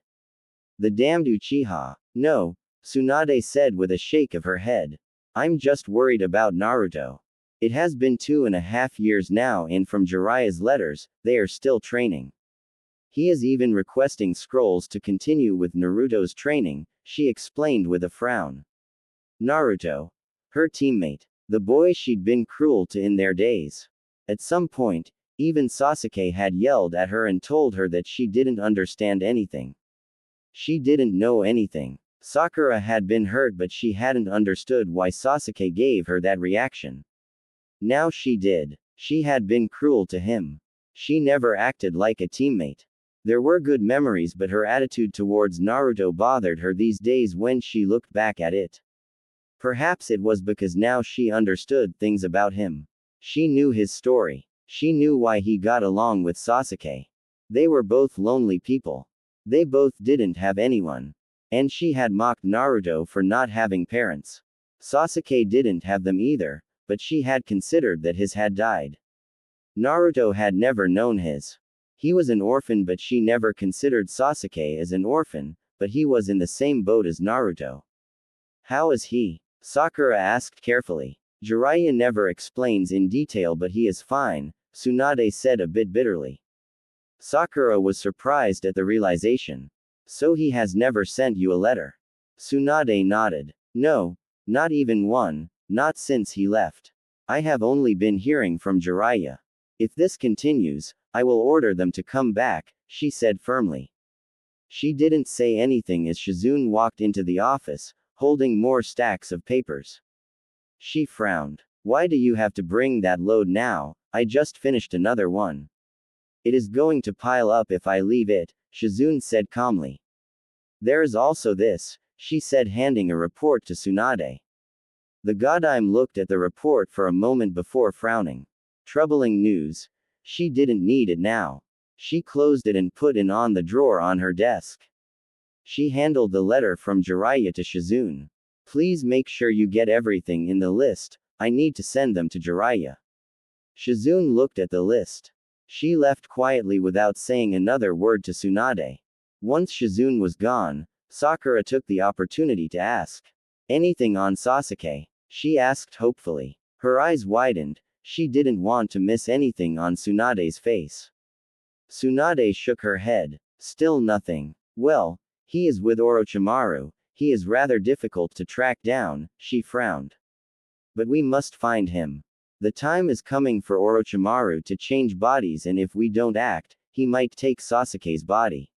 The damned Uchiha. No, Tsunade said with a shake of her head. I'm just worried about Naruto. It has been 2.5 years now and from Jiraiya's letters, they are still training. He is even requesting scrolls to continue with Naruto's training, she explained with a frown. Naruto. Her teammate. The boy she'd been cruel to in their days. At some point, even Sasuke had yelled at her and told her that she didn't understand anything. She didn't know anything. Sakura had been hurt but she hadn't understood why Sasuke gave her that reaction. Now she did. She had been cruel to him. She never acted like a teammate. There were good memories but her attitude towards Naruto bothered her these days when she looked back at it. Perhaps it was because now she understood things about him. She knew his story. She knew why he got along with Sasuke. They were both lonely people. They both didn't have anyone. And she had mocked Naruto for not having parents. Sasuke didn't have them either, but she had considered that his had died. Naruto had never known his. He was an orphan but she never considered Sasuke as an orphan, but he was in the same boat as Naruto. How is he? Sakura asked carefully. Jiraiya never explains in detail but he is fine, Tsunade said a bit bitterly. Sakura was surprised at the realization. So he has never sent you a letter? Tsunade nodded. No, not even one, not since he left. I have only been hearing from Jiraiya. If this continues, I will order them to come back, she said firmly. She didn't say anything as Shizune walked into the office, holding more stacks of papers. She frowned. Why do you have to bring that load now? I just finished another one. It is going to pile up if I leave it, Shizune said calmly. There is also this, she said handing a report to Tsunade. The Godime looked at the report for a moment before frowning. Troubling news. She didn't need it now. She closed it and put it on the drawer on her desk. She handled the letter from Jiraiya to Shizune. Please make sure you get everything in the list, I need to send them to Jiraiya. Shizune looked at the list. She left quietly without saying another word to Tsunade. Once Shizune was gone, Sakura took the opportunity to ask. Anything on Sasuke? She asked hopefully. Her eyes widened, she didn't want to miss anything on Tsunade's face. Tsunade shook her head. Still nothing. Well, he is with Orochimaru, he is rather difficult to track down, she frowned. But we must find him. The time is coming for Orochimaru to change bodies and if we don't act, he might take Sasuke's body.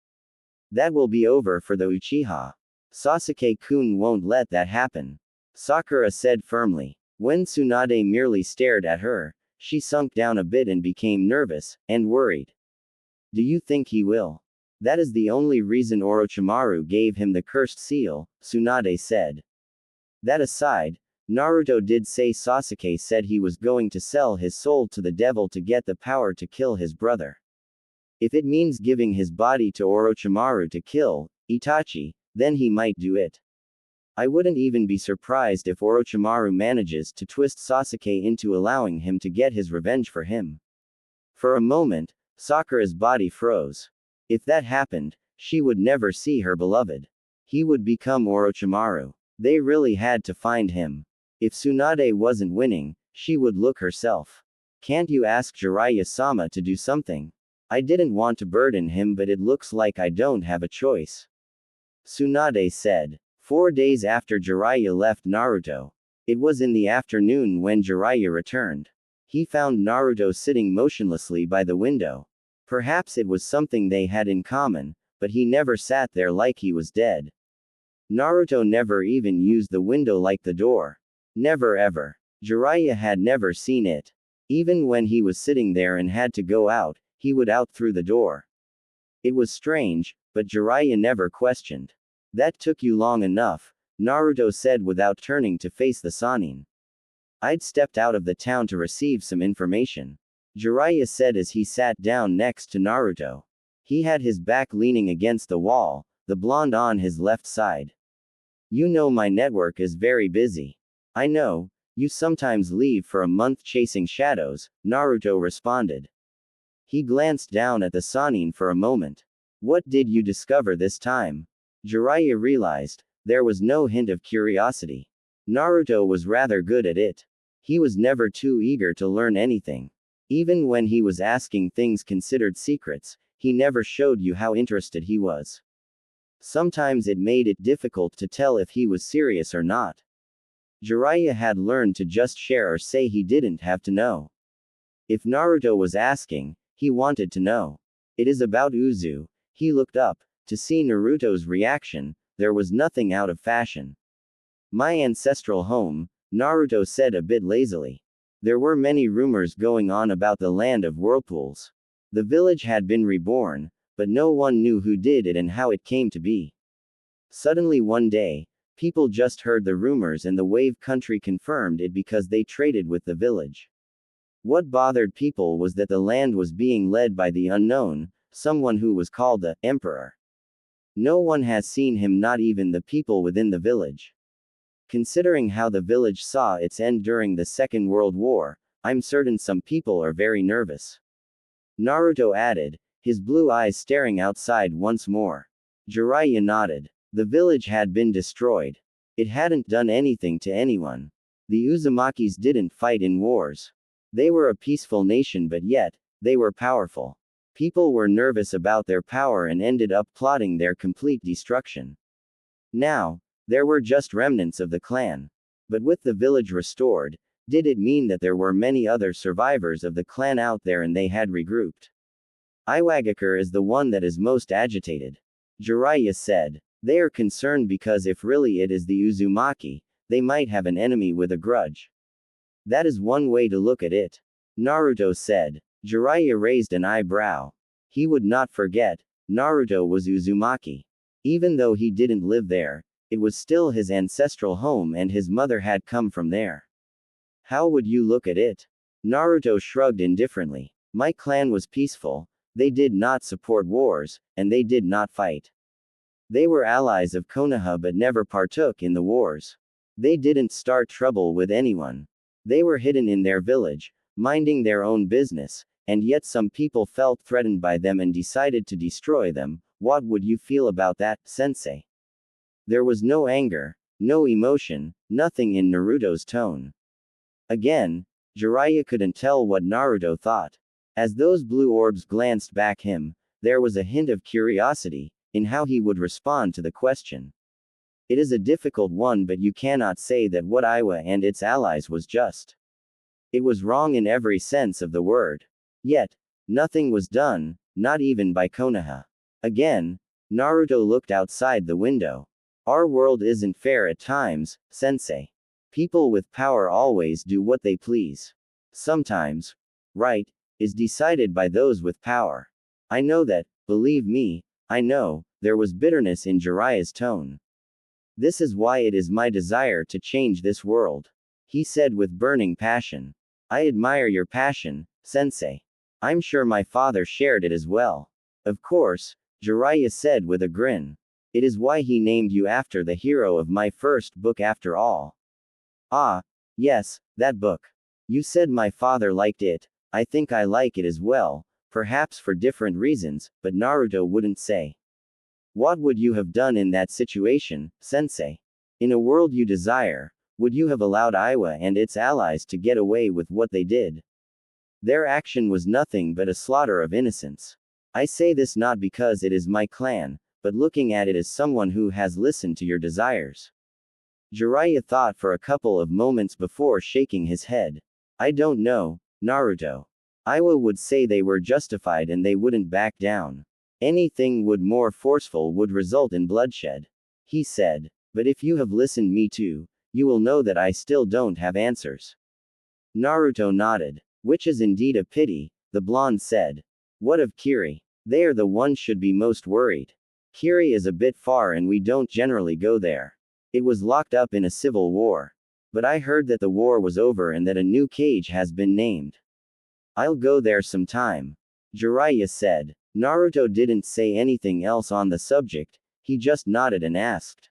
That will be over for the Uchiha. Sasuke-kun won't let that happen. Sakura said firmly. When Tsunade merely stared at her, she sunk down a bit and became nervous, and worried. Do you think he will? That is the only reason Orochimaru gave him the cursed seal, Tsunade said. That aside, Naruto did say Sasuke said he was going to sell his soul to the devil to get the power to kill his brother. If it means giving his body to Orochimaru to kill Itachi, then he might do it. I wouldn't even be surprised if Orochimaru manages to twist Sasuke into allowing him to get his revenge for him. For a moment, Sakura's body froze. If that happened, she would never see her beloved. He would become Orochimaru. They really had to find him. If Tsunade wasn't winning, she would look herself. Can't you ask Jiraiya-sama to do something? I didn't want to burden him but it looks like I don't have a choice. Tsunade said. 4 days after Jiraiya left Naruto. It was in the afternoon when Jiraiya returned. He found Naruto sitting motionlessly by the window. Perhaps it was something they had in common, but he never sat there like he was dead. Naruto never even used the window like the door. Never ever. Jiraiya had never seen it. Even when he was sitting there and had to go out, he would out through the door. It was strange, but Jiraiya never questioned. That took you long enough, Naruto said without turning to face the Sannin. I'd stepped out of the town to receive some information. Jiraiya said as he sat down next to Naruto. He had his back leaning against the wall, the blonde on his left side. You know my network is very busy. I know, you sometimes leave for a month chasing shadows, Naruto responded. He glanced down at the Sannin for a moment. What did you discover this time? Jiraiya realized, there was no hint of curiosity. Naruto was rather good at it. He was never too eager to learn anything. Even when he was asking things considered secrets, he never showed you how interested he was. Sometimes it made it difficult to tell if he was serious or not. Jiraiya had learned to just share or say he didn't have to know. If Naruto was asking, he wanted to know. It is about Uzu. He looked up. To see Naruto's reaction, there was nothing out of fashion. My ancestral home, Naruto said a bit lazily. There were many rumors going on about the land of whirlpools. The village had been reborn, but no one knew who did it and how it came to be. Suddenly one day, people just heard the rumors and the wave country confirmed it because they traded with the village. What bothered people was that the land was being led by the unknown, someone who was called the Emperor. No one has seen him, not even the people within the village. Considering how the village saw its end during the Second World War, I'm certain some people are very nervous. Naruto added, his blue eyes staring outside once more. Jiraiya nodded. The village had been destroyed. It hadn't done anything to anyone. The Uzumakis didn't fight in wars. They were a peaceful nation, but yet, they were powerful. People were nervous about their power and ended up plotting their complete destruction. Now, there were just remnants of the clan. But with the village restored, did it mean that there were many other survivors of the clan out there and they had regrouped? Iwagakure is the one that is most agitated. Jiraiya said. They are concerned because if really it is the Uzumaki, they might have an enemy with a grudge. That is one way to look at it. Naruto said. Jiraiya raised an eyebrow. He would not forget, Naruto was Uzumaki. Even though he didn't live there, it was still his ancestral home and his mother had come from there. How would you look at it? Naruto shrugged indifferently. My clan was peaceful, they did not support wars, and they did not fight. They were allies of Konoha but never partook in the wars. They didn't start trouble with anyone. They were hidden in their village, minding their own business, and yet some people felt threatened by them and decided to destroy them. What would you feel about that, sensei? There was no anger, no emotion, nothing in Naruto's tone. Again, Jiraiya couldn't tell what Naruto thought. As those blue orbs glanced back him, there was a hint of curiosity in how he would respond to the question. It is a difficult one, but you cannot say that what Iwa and its allies was just. It was wrong in every sense of the word. Yet, nothing was done, not even by Konoha. Again, Naruto looked outside the window. Our world isn't fair at times, sensei. People with power always do what they please. Sometimes, right, is decided by those with power. I know that, believe me, I know, there was bitterness in Jiraiya's tone. This is why it is my desire to change this world. He said with burning passion. I admire your passion, sensei. I'm sure my father shared it as well. Of course, Jiraiya said with a grin. It is why he named you after the hero of my first book after all. Ah, yes, that book. You said my father liked it, I think I like it as well, perhaps for different reasons, but Naruto wouldn't say. What would you have done in that situation, sensei? In a world you desire, would you have allowed Iwa and its allies to get away with what they did? Their action was nothing but a slaughter of innocents. I say this not because it is my clan, but looking at it as someone who has listened to your desires. Jiraiya thought for a couple of moments before shaking his head. I don't know, Naruto. Iwa would say they were justified and they wouldn't back down. Anything would more forceful would result in bloodshed. He said. But if you have listened me too, you will know that I still don't have answers. Naruto nodded. Which is indeed a pity, the blonde said. What of Kiri? They are the ones should be most worried. Kiri is a bit far and we don't generally go there. It was locked up in a civil war. But I heard that the war was over and that a new cage has been named. I'll go there sometime. Jiraiya said. Naruto didn't say anything else on the subject, he just nodded and asked.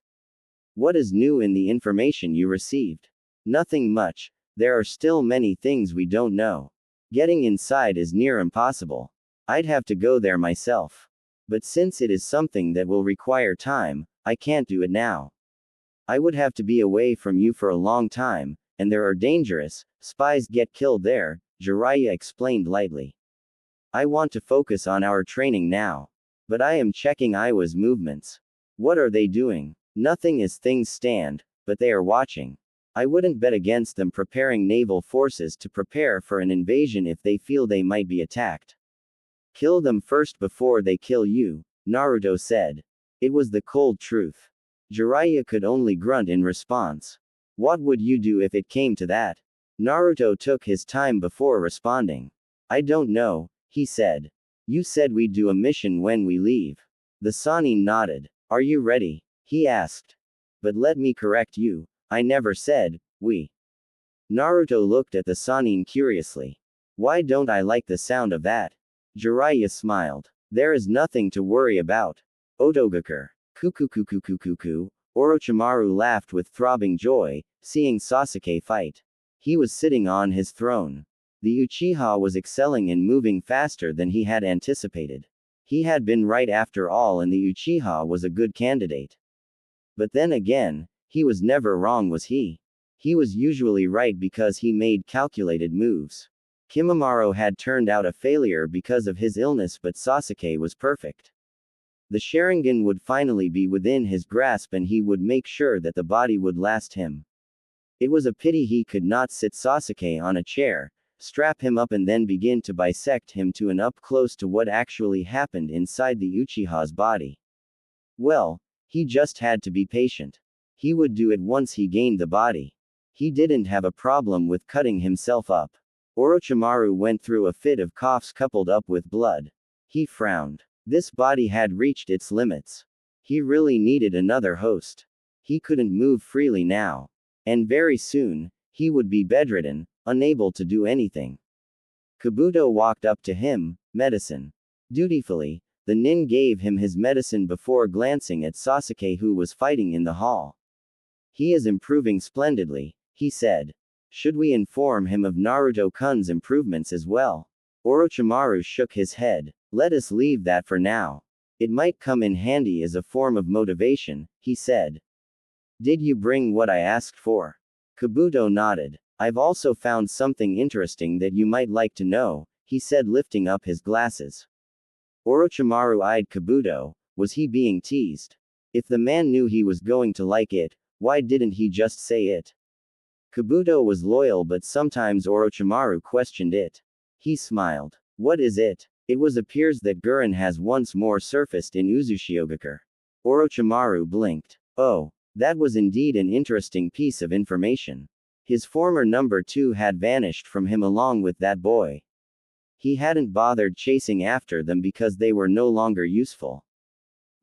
What is new in the information you received? Nothing much, there are still many things we don't know. Getting inside is near impossible. I'd have to go there myself. But since it is something that will require time, I can't do it now. I would have to be away from you for a long time, and there are dangerous spies get killed there, Jiraiya explained lightly. I want to focus on our training now. But I am checking Iwa's movements. What are they doing? Nothing as things stand, but they are watching. I wouldn't bet against them preparing naval forces to prepare for an invasion if they feel they might be attacked. Kill them first before they kill you, Naruto said. It was the cold truth. Jiraiya could only grunt in response. What would you do if it came to that? Naruto took his time before responding. I don't know, he said. You said we'd do a mission when we leave. The Sannin nodded. Are you ready? He asked. But let me correct you, I never said, we. Naruto looked at the Sannin curiously. Why don't I like the sound of that? Jiraiya smiled. There is nothing to worry about. Otogakur. Kukukukukukuku. Orochimaru laughed with throbbing joy, seeing Sasuke fight. He was sitting on his throne. The Uchiha was excelling and moving faster than he had anticipated. He had been right after all and the Uchiha was a good candidate. But then again, he was never wrong, was he? He was usually right because he made calculated moves. Kimimaro had turned out a failure because of his illness, but Sasuke was perfect. The Sharingan would finally be within his grasp and he would make sure that the body would last him. It was a pity he could not sit Sasuke on a chair, strap him up and then begin to bisect him to an up close to what actually happened inside the Uchiha's body. Well, he just had to be patient. He would do it once he gained the body. He didn't have a problem with cutting himself up. Orochimaru went through a fit of coughs coupled up with blood. He frowned. This body had reached its limits. He really needed another host. He couldn't move freely now. And very soon, he would be bedridden, unable to do anything. Kabuto walked up to him, medicine. Dutifully, the nin gave him his medicine before glancing at Sasuke who was fighting in the hall. He is improving splendidly, he said. Should we inform him of Naruto-kun's improvements as well? Orochimaru shook his head. Let us leave that for now. It might come in handy as a form of motivation, he said. Did you bring what I asked for? Kabuto nodded. I've also found something interesting that you might like to know, he said lifting up his glasses. Orochimaru eyed Kabuto. Was he being teased? If the man knew he was going to like it, why didn't he just say it? Kabuto was loyal, but sometimes Orochimaru questioned it. He smiled. What is it? It appears that Gurren has once more surfaced in Uzushiogakure. Orochimaru blinked. Oh, that was indeed an interesting piece of information. His former number 2 had vanished from him along with that boy. He hadn't bothered chasing after them because they were no longer useful.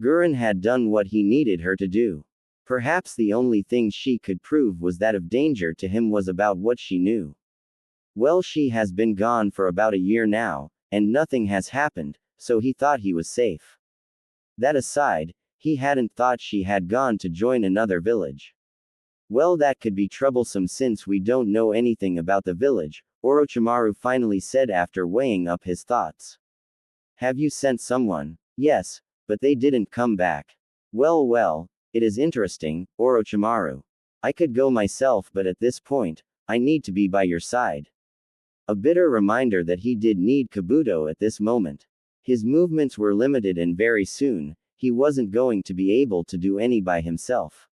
Gurren had done what he needed her to do. Perhaps the only thing she could prove was that of danger to him was about what she knew. Well, she has been gone for about a year now, and nothing has happened, so he thought he was safe. That aside, he hadn't thought she had gone to join another village. Well, that could be troublesome since we don't know anything about the village, Orochimaru finally said after weighing up his thoughts. Have you sent someone? Yes, but they didn't come back. Well, it is interesting, Orochimaru. I could go myself, but at this point, I need to be by your side. A bitter reminder that he did need Kabuto at this moment. His movements were limited and very soon, he wasn't going to be able to do any by himself.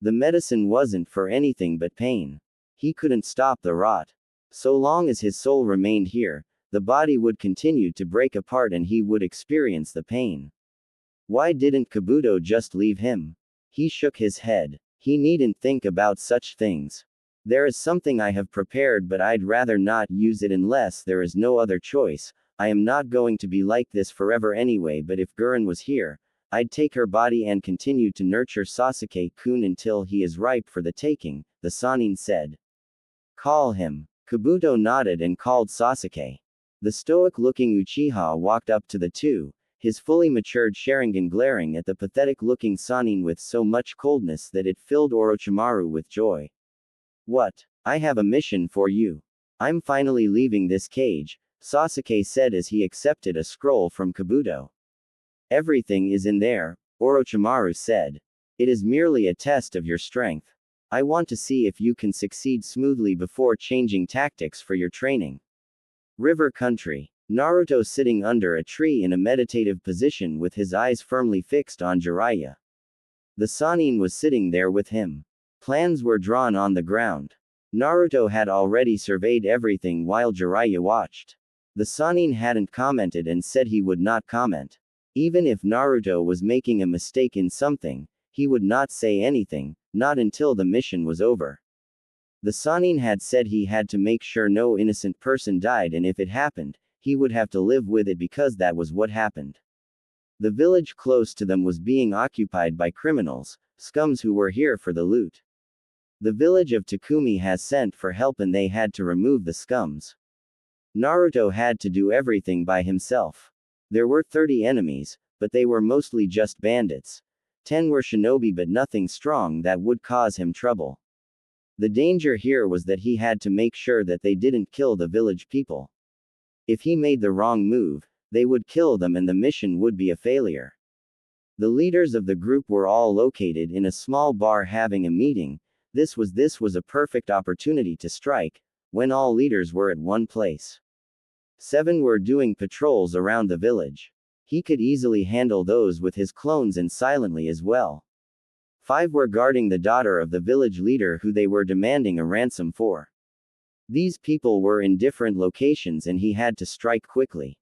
The medicine wasn't for anything but pain. He couldn't stop the rot. So long as his soul remained here, the body would continue to break apart and he would experience the pain. Why didn't Kabuto just leave him? He shook his head. He needn't think about such things. There is something I have prepared, but I'd rather not use it unless there is no other choice. I am not going to be like this forever anyway, but if Gurren was here, I'd take her body and continue to nurture Sasuke-kun until he is ripe for the taking, the Sannin said. Call him. Kabuto nodded and called Sasuke. The stoic-looking Uchiha walked up to the two, his fully matured Sharingan glaring at the pathetic-looking Sannin with so much coldness that it filled Orochimaru with joy. What? I have a mission for you. I'm finally leaving this cage, Sasuke said as he accepted a scroll from Kabuto. Everything is in there, Orochimaru said. It is merely a test of your strength. I want to see if you can succeed smoothly before changing tactics for your training. River Country. Naruto sitting under a tree in a meditative position with his eyes firmly fixed on Jiraiya. The Sannin was sitting there with him. Plans were drawn on the ground. Naruto had already surveyed everything while Jiraiya watched. The Sannin hadn't commented and said he would not comment. Even if Naruto was making a mistake in something, he would not say anything, not until the mission was over. The Sannin had said he had to make sure no innocent person died, and if it happened, he would have to live with it because that was what happened. The village close to them was being occupied by criminals, scums who were here for the loot. The village of Takumi has sent for help and they had to remove the scums. Naruto had to do everything by himself. There were 30 enemies, but they were mostly just bandits. 10 were shinobi but nothing strong that would cause him trouble. The danger here was that he had to make sure that they didn't kill the village people. If he made the wrong move, they would kill them and the mission would be a failure. The leaders of the group were all located in a small bar having a meeting. This was a perfect opportunity to strike, when all leaders were at one place. 7 were doing patrols around the village. He could easily handle those with his clones and silently as well. 5 were guarding the daughter of the village leader who they were demanding a ransom for. These people were in different locations and he had to strike quickly.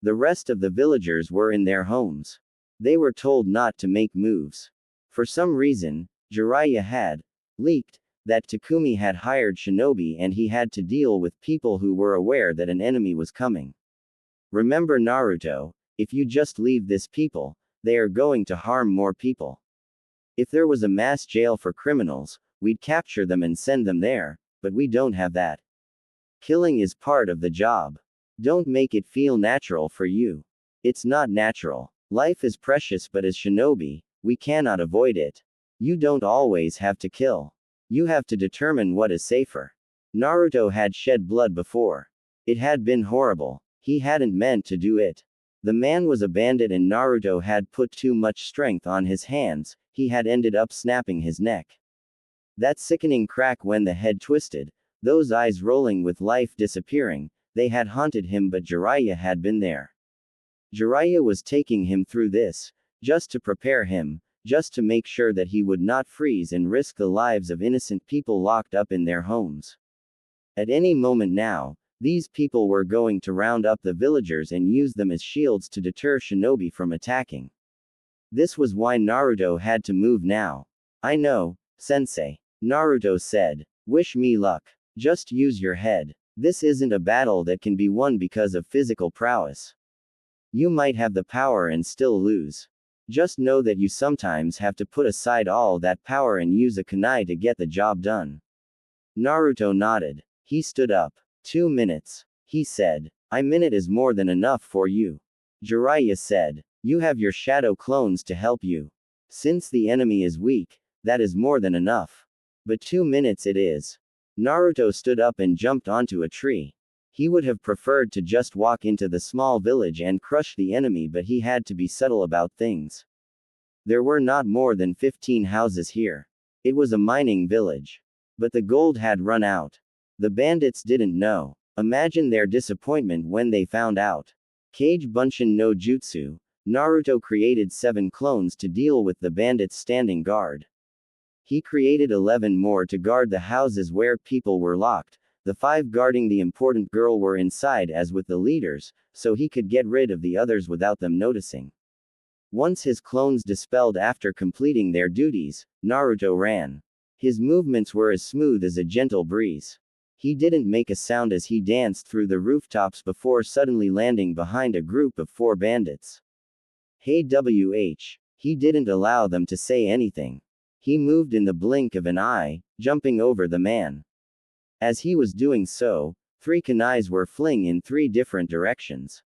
The rest of the villagers were in their homes. They were told not to make moves. For some reason, Jiraiya had leaked that Takumi had hired shinobi and he had to deal with people who were aware that an enemy was coming. Remember Naruto, if you just leave this people, they are going to harm more people. If there was a mass jail for criminals, we'd capture them and send them there, but we don't have that. Killing is part of the job. Don't make it feel natural for you. It's not natural. Life is precious, but as shinobi, we cannot avoid it. You don't always have to kill. You have to determine what is safer. Naruto had shed blood before. It had been horrible. He hadn't meant to do it. The man was a bandit and Naruto had put too much strength on his hands, he had ended up snapping his neck. That sickening crack when the head twisted, those eyes rolling with life disappearing, they had haunted him, but Jiraiya had been there. Jiraiya was taking him through this, just to prepare him, just to make sure that he would not freeze and risk the lives of innocent people locked up in their homes. At any moment now, these people were going to round up the villagers and use them as shields to deter shinobi from attacking. This was why Naruto had to move now. I know, sensei. Naruto said. Wish me luck. Just use your head. This isn't a battle that can be won because of physical prowess. You might have the power and still lose. Just know that you sometimes have to put aside all that power and use a kunai to get the job done. Naruto nodded. He stood up. 2 minutes. He said. A minute is more than enough for you. Jiraiya said. You have your shadow clones to help you. Since the enemy is weak, that is more than enough. But 2 minutes it is. Naruto stood up and jumped onto a tree. He would have preferred to just walk into the small village and crush the enemy, but he had to be subtle about things. There were not more than 15 houses here. It was a mining village. But the gold had run out. The bandits didn't know. Imagine their disappointment when they found out. Kage Bunshin no Jutsu, Naruto created 7 clones to deal with the bandits standing guard. He created 11 more to guard the houses where people were locked. The 5 guarding the important girl were inside as with the leaders, so he could get rid of the others without them noticing. Once his clones dispelled after completing their duties, Naruto ran. His movements were as smooth as a gentle breeze. He didn't make a sound as he danced through the rooftops before suddenly landing behind a group of 4 bandits. Hey WH. He didn't allow them to say anything. He moved in the blink of an eye, jumping over the man. As he was doing so, 3 kunais were fling in 3 different directions.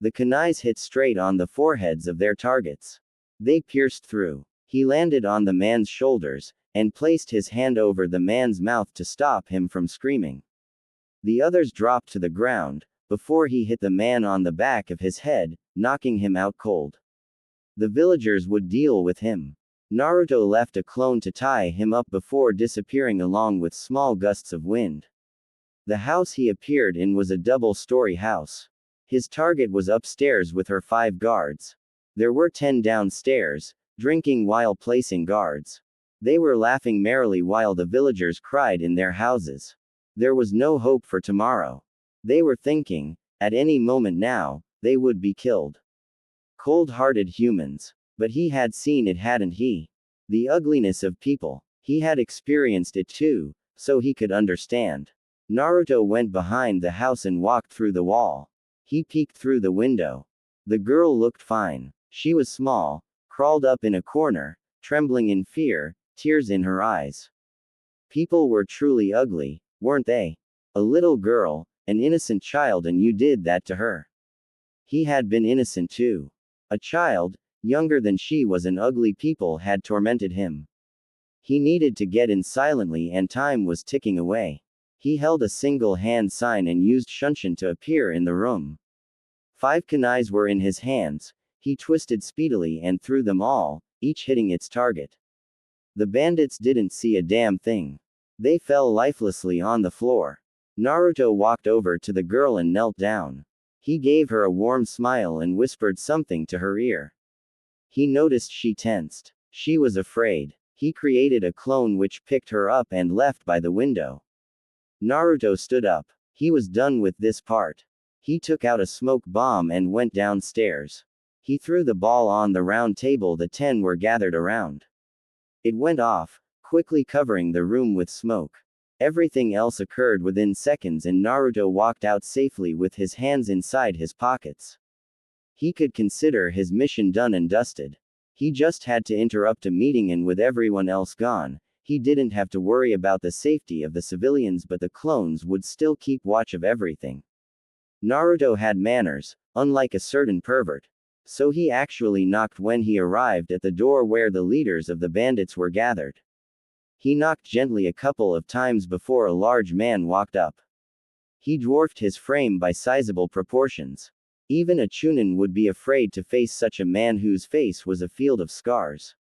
The kunais hit straight on the foreheads of their targets. They pierced through. He landed on the man's shoulders, and placed his hand over the man's mouth to stop him from screaming. The others dropped to the ground, before he hit the man on the back of his head, knocking him out cold. The villagers would deal with him. Naruto left a clone to tie him up before disappearing along with small gusts of wind. The house he appeared in was a double-story house. His target was upstairs with her 5 guards. There were 10 downstairs, drinking while placing guards. They were laughing merrily while the villagers cried in their houses. There was no hope for tomorrow. They were thinking, at any moment now, they would be killed. Cold-hearted humans. But he had seen it, hadn't he? The ugliness of people. He had experienced it too, so he could understand. Naruto went behind the house and walked through the wall. He peeked through the window. The girl looked fine. She was small, crawled up in a corner, trembling in fear, tears in her eyes. People were truly ugly, weren't they? A little girl, an innocent child, and you did that to her. He had been innocent too. A child, younger than she was, and ugly people had tormented him. He needed to get in silently, and time was ticking away. He held a single hand sign and used Shunshin to appear in the room. 5 kunais were in his hands. He twisted speedily and threw them all, each hitting its target. The bandits didn't see a damn thing. They fell lifelessly on the floor. Naruto walked over to the girl and knelt down. He gave her a warm smile and whispered something to her ear. He noticed she tensed. She was afraid. He created a clone which picked her up and left by the window. Naruto stood up. He was done with this part. He took out a smoke bomb and went downstairs. He threw the ball on the round table the 10 were gathered around. It went off, quickly covering the room with smoke. Everything else occurred within seconds, and Naruto walked out safely with his hands inside his pockets. He could consider his mission done and dusted. He just had to interrupt a meeting, and with everyone else gone, he didn't have to worry about the safety of the civilians, but the clones would still keep watch of everything. Naruto had manners, unlike a certain pervert. So he actually knocked when he arrived at the door where the leaders of the bandits were gathered. He knocked gently a couple of times before a large man walked up. He dwarfed his frame by sizable proportions. Even a Chunin would be afraid to face such a man whose face was a field of scars.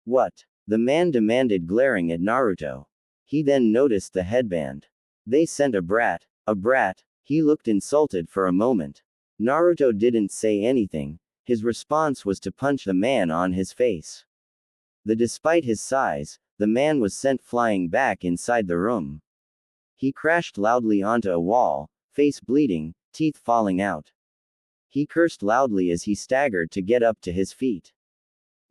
What? The man demanded, glaring at Naruto. He then noticed the headband. They sent a brat. A brat? He looked insulted for a moment. Naruto didn't say anything. His response was to punch the man on his face. Despite his size, the man was sent flying back inside the room. He crashed loudly onto a wall, face bleeding, teeth falling out. He cursed loudly as he staggered to get up to his feet.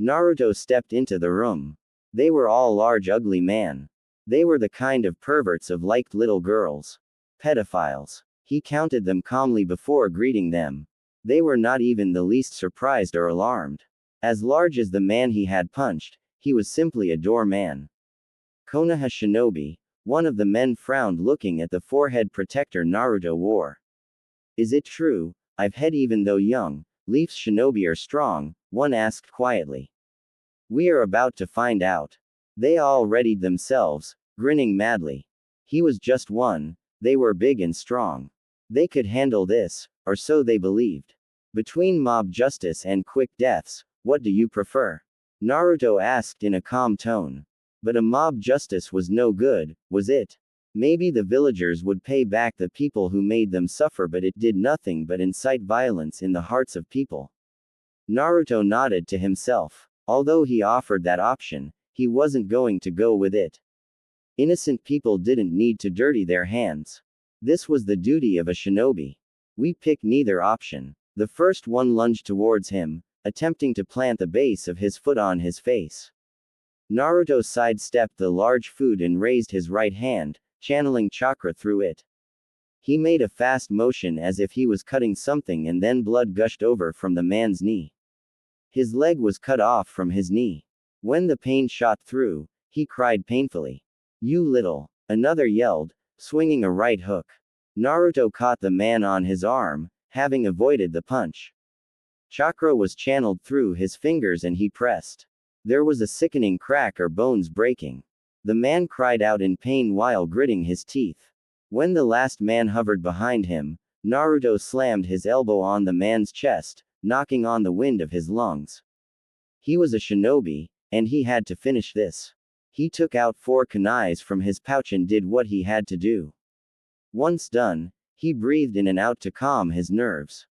Naruto stepped into the room. They were all large, ugly men. They were the kind of perverts of liked little girls. Pedophiles. He counted them calmly before greeting them. They were not even the least surprised or alarmed. As large as the man he had punched, he was simply a doorman. Konoha Shinobi. One of the men frowned, looking at the forehead protector Naruto wore. Is it true, I've head even though young, Leaf's shinobi are strong? One asked quietly. We are about to find out. They all readied themselves, grinning madly. He was just one. They were big and strong. They could handle this, or so they believed. Between mob justice and quick deaths, what do you prefer? Naruto asked in a calm tone. But a mob justice was no good, was it? Maybe the villagers would pay back the people who made them suffer, but it did nothing but incite violence in the hearts of people. Naruto nodded to himself. Although he offered that option, he wasn't going to go with it. Innocent people didn't need to dirty their hands. This was the duty of a shinobi. We pick neither option. The first one lunged towards him, attempting to plant the base of his foot on his face. Naruto sidestepped the large foot and raised his right hand, channeling chakra through it. He made a fast motion as if he was cutting something, and then blood gushed over from the man's knee. His leg was cut off from his knee. When the pain shot through, he cried painfully. "You little!" Another yelled, swinging a right hook. Naruto caught the man on his arm, having avoided the punch. Chakra was channeled through his fingers and he pressed. There was a sickening crack or bones breaking. The man cried out in pain while gritting his teeth. When the last man hovered behind him, Naruto slammed his elbow on the man's chest, knocking on the wind of his lungs. He was a shinobi, and he had to finish this. He took out 4 kunais from his pouch and did what he had to do. Once done, he breathed in and out to calm his nerves.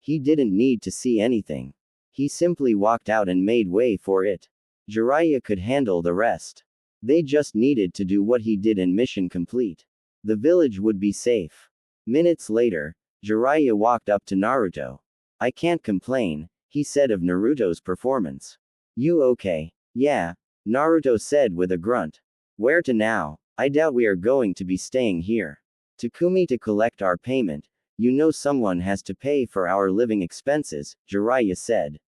He didn't need to see anything. He simply walked out and made way for it. Jiraiya could handle the rest. They just needed to do what he did and mission complete. The village would be safe. Minutes later, Jiraiya walked up to Naruto. "I can't complain," he said of Naruto's performance. "You okay?" "Yeah," Naruto said with a grunt. "Where to now? I doubt we are going to be staying here. Takumi to collect our payment. You know someone has to pay for our living expenses," Jiraiya said.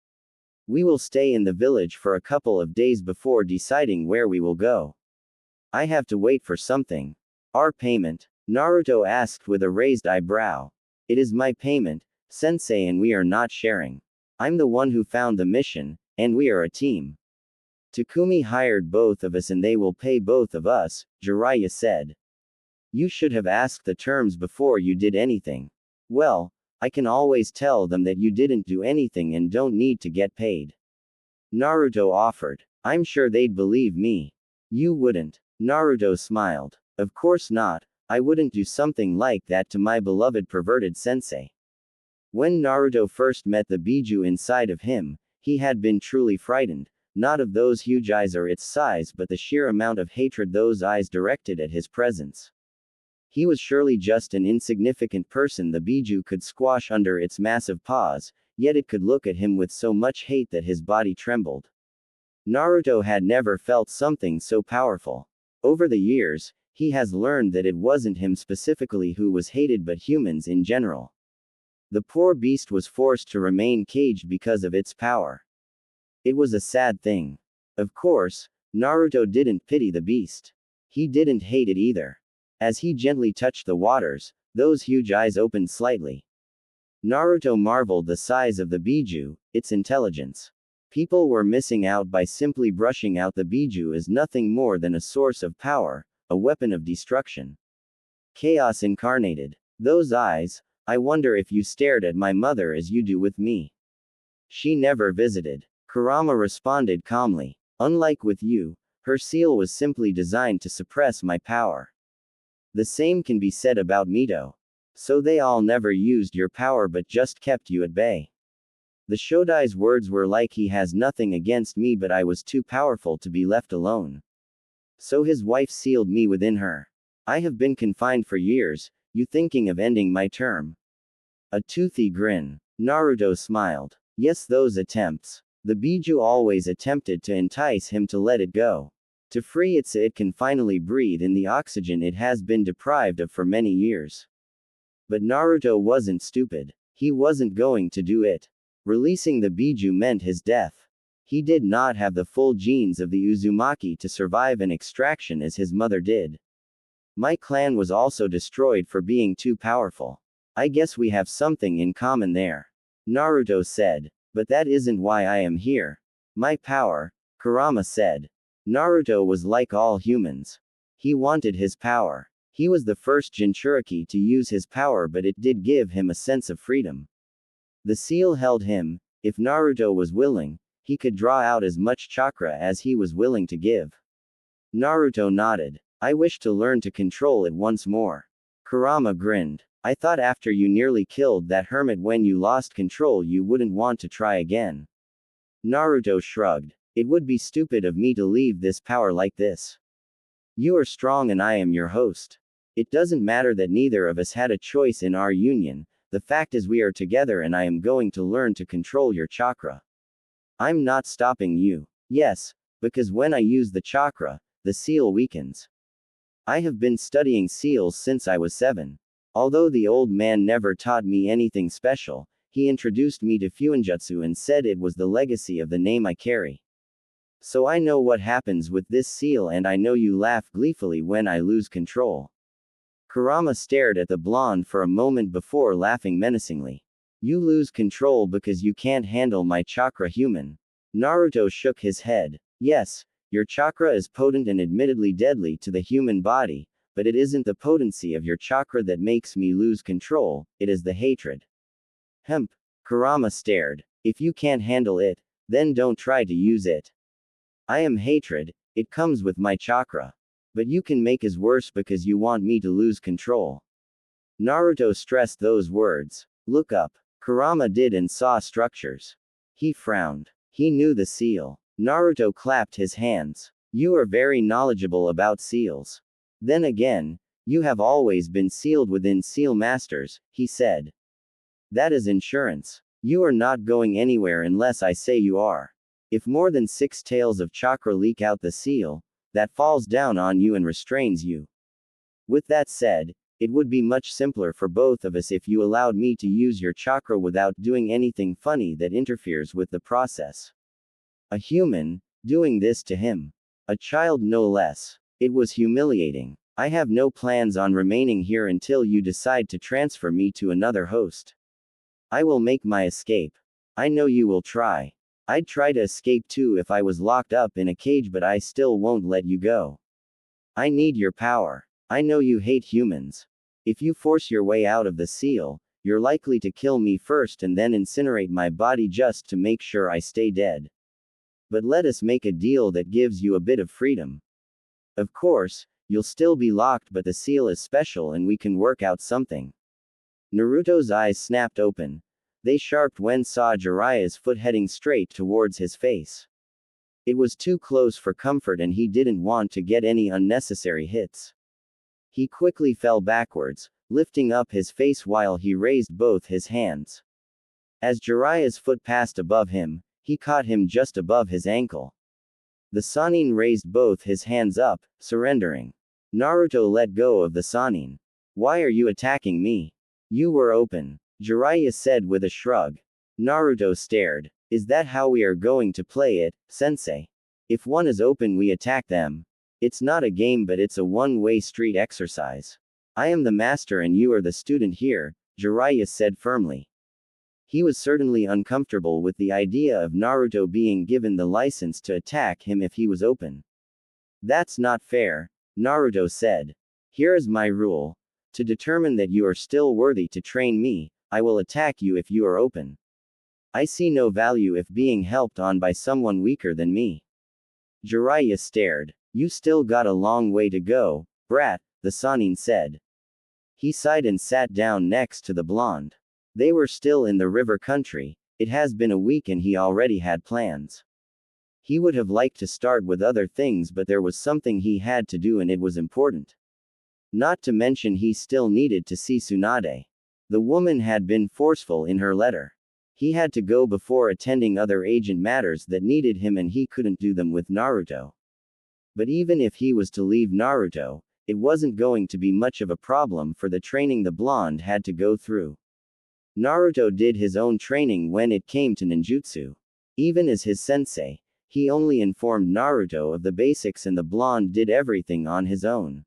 "We will stay in the village for a couple of days before deciding where we will go. I have to wait for something." "Our payment?" Naruto asked with a raised eyebrow. "It is my payment, sensei, and we are not sharing. I'm the one who found the mission, and we are a team. Takumi hired both of us and they will pay both of us," Jiraiya said. "You should have asked the terms before you did anything." "Well, I can always tell them that you didn't do anything and don't need to get paid," Naruto offered. "I'm sure they'd believe me." "You wouldn't." Naruto smiled. "Of course not. I wouldn't do something like that to my beloved perverted sensei." When Naruto first met the Biju inside of him, he had been truly frightened, not of those huge eyes or its size, but the sheer amount of hatred those eyes directed at his presence. He was surely just an insignificant person the Biju could squash under its massive paws, yet it could look at him with so much hate that his body trembled. Naruto had never felt something so powerful. Over the years, he has learned that it wasn't him specifically who was hated but humans in general. The poor beast was forced to remain caged because of its power. It was a sad thing. Of course, Naruto didn't pity the beast. He didn't hate it either. As he gently touched the waters, those huge eyes opened slightly. Naruto marveled the size of the Biju, its intelligence. People were missing out by simply brushing out the Biju as nothing more than a source of power, a weapon of destruction. Chaos incarnated. "Those eyes, I wonder if you stared at my mother as you do with me." "She never visited," Kurama responded calmly. "Unlike with you, her seal was simply designed to suppress my power. The same can be said about Mito. So they all never used your power but just kept you at bay." The Shodai's words were like, "He has nothing against me but I was too powerful to be left alone. So his wife sealed me within her. I have been confined for years, you thinking of ending my term?" A toothy grin. Naruto smiled. Yes, those attempts. The Biju always attempted to entice him to let it go. To free it so it can finally breathe in the oxygen it has been deprived of for many years. But Naruto wasn't stupid. He wasn't going to do it. Releasing the Biju meant his death. He did not have the full genes of the Uzumaki to survive an extraction as his mother did. My clan was also destroyed for being too powerful. I guess we have something in common there, Naruto said. But that isn't why I am here. My power, Kurama said. Naruto was like all humans. He wanted his power. He was the first Jinchuriki to use his power, but it did give him a sense of freedom. The seal held him. If Naruto was willing, he could draw out as much chakra as he was willing to give. Naruto nodded. I wish to learn to control it once more. Kurama grinned. I thought after you nearly killed that hermit when you lost control you wouldn't want to try again. Naruto shrugged. It would be stupid of me to leave this power like this. You are strong and I am your host. It doesn't matter that neither of us had a choice in our union. The fact is we are together and I am going to learn to control your chakra. I'm not stopping you. Yes, because when I use the chakra, the seal weakens. I have been studying seals since I was 7. Although the old man never taught me anything special, he introduced me to Fuinjutsu and said it was the legacy of the name I carry. So I know what happens with this seal, and I know you laugh gleefully when I lose control. Kurama stared at the blonde for a moment before laughing menacingly. You lose control because you can't handle my chakra, human. Naruto shook his head. Yes, your chakra is potent and admittedly deadly to the human body, but it isn't the potency of your chakra that makes me lose control, it is the hatred. Hemp. Kurama stared. If you can't handle it, then don't try to use it. I am hatred, it comes with my chakra. But you can make it worse because you want me to lose control. Naruto stressed those words. Look up. Kurama did and saw structures. He frowned. He knew the seal. Naruto clapped his hands. You are very knowledgeable about seals. Then again, you have always been sealed within seal masters, he said. That is insurance. You are not going anywhere unless I say you are. If more than 6 tails of chakra leak out the seal, that falls down on you and restrains you. With that said, it would be much simpler for both of us if you allowed me to use your chakra without doing anything funny that interferes with the process. A human, doing this to him. A child no less. It was humiliating. I have no plans on remaining here until you decide to transfer me to another host. I will make my escape. I know you will try. I'd try to escape too if I was locked up in a cage, but I still won't let you go. I need your power. I know you hate humans. If you force your way out of the seal, you're likely to kill me first and then incinerate my body just to make sure I stay dead. But let us make a deal that gives you a bit of freedom. Of course, you'll still be locked, but the seal is special and we can work out something. Naruto's eyes snapped open. They sharpened when saw Jiraiya's foot heading straight towards his face. It was too close for comfort and he didn't want to get any unnecessary hits. He quickly fell backwards, lifting up his face while he raised both his hands. As Jiraiya's foot passed above him, he caught him just above his ankle. The Sannin raised both his hands up, surrendering. Naruto let go of the Sannin. Why are you attacking me? You were open, Jiraiya said with a shrug. Naruto stared. Is that how we are going to play it, sensei? If one is open, we attack them. It's not a game, but it's a one-way street exercise. I am the master and you are the student here, Jiraiya said firmly. He was certainly uncomfortable with the idea of Naruto being given the license to attack him if he was open. That's not fair, Naruto said. Here is my rule. To determine that you are still worthy to train me, I will attack you if you are open. I see no value if being helped on by someone weaker than me. Jiraiya stared. You still got a long way to go, brat, the Sannin said. He sighed and sat down next to the blonde. They were still in the river country. It has been a week and he already had plans. He would have liked to start with other things, but there was something he had to do and it was important. Not to mention he still needed to see Tsunade. The woman had been forceful in her letter. He had to go before attending other agent matters that needed him and he couldn't do them with Naruto. But even if he was to leave Naruto, it wasn't going to be much of a problem for the training the blonde had to go through. Naruto did his own training when it came to ninjutsu. Even as his sensei, he only informed Naruto of the basics and the blonde did everything on his own.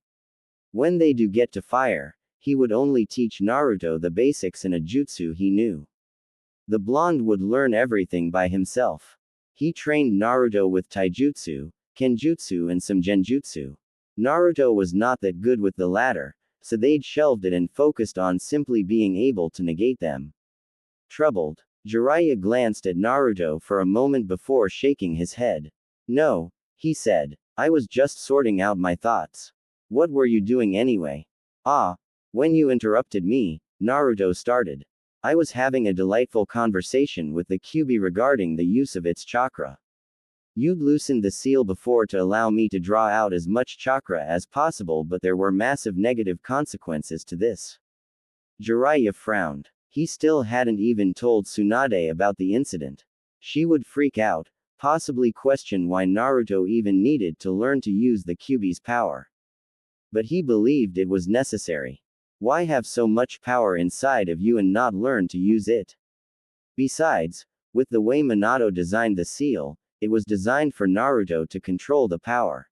When they do get to fire, he would only teach Naruto the basics in a jutsu he knew. The blonde would learn everything by himself. He trained Naruto with taijutsu, kenjutsu and some genjutsu. Naruto was not that good with the latter, so they'd shelved it and focused on simply being able to negate them. Troubled, Jiraiya glanced at Naruto for a moment before shaking his head. No, he said. I was just sorting out my thoughts. What were you doing anyway? Ah, when you interrupted me, Naruto started. I was having a delightful conversation with the Kyuubi regarding the use of its chakra. You'd loosened the seal before to allow me to draw out as much chakra as possible, but there were massive negative consequences to this. Jiraiya frowned. He still hadn't even told Tsunade about the incident. She would freak out, possibly question why Naruto even needed to learn to use the Kyuubi's power. But he believed it was necessary. Why have so much power inside of you and not learn to use it? Besides, with the way Minato designed the seal, it was designed for Naruto to control the power.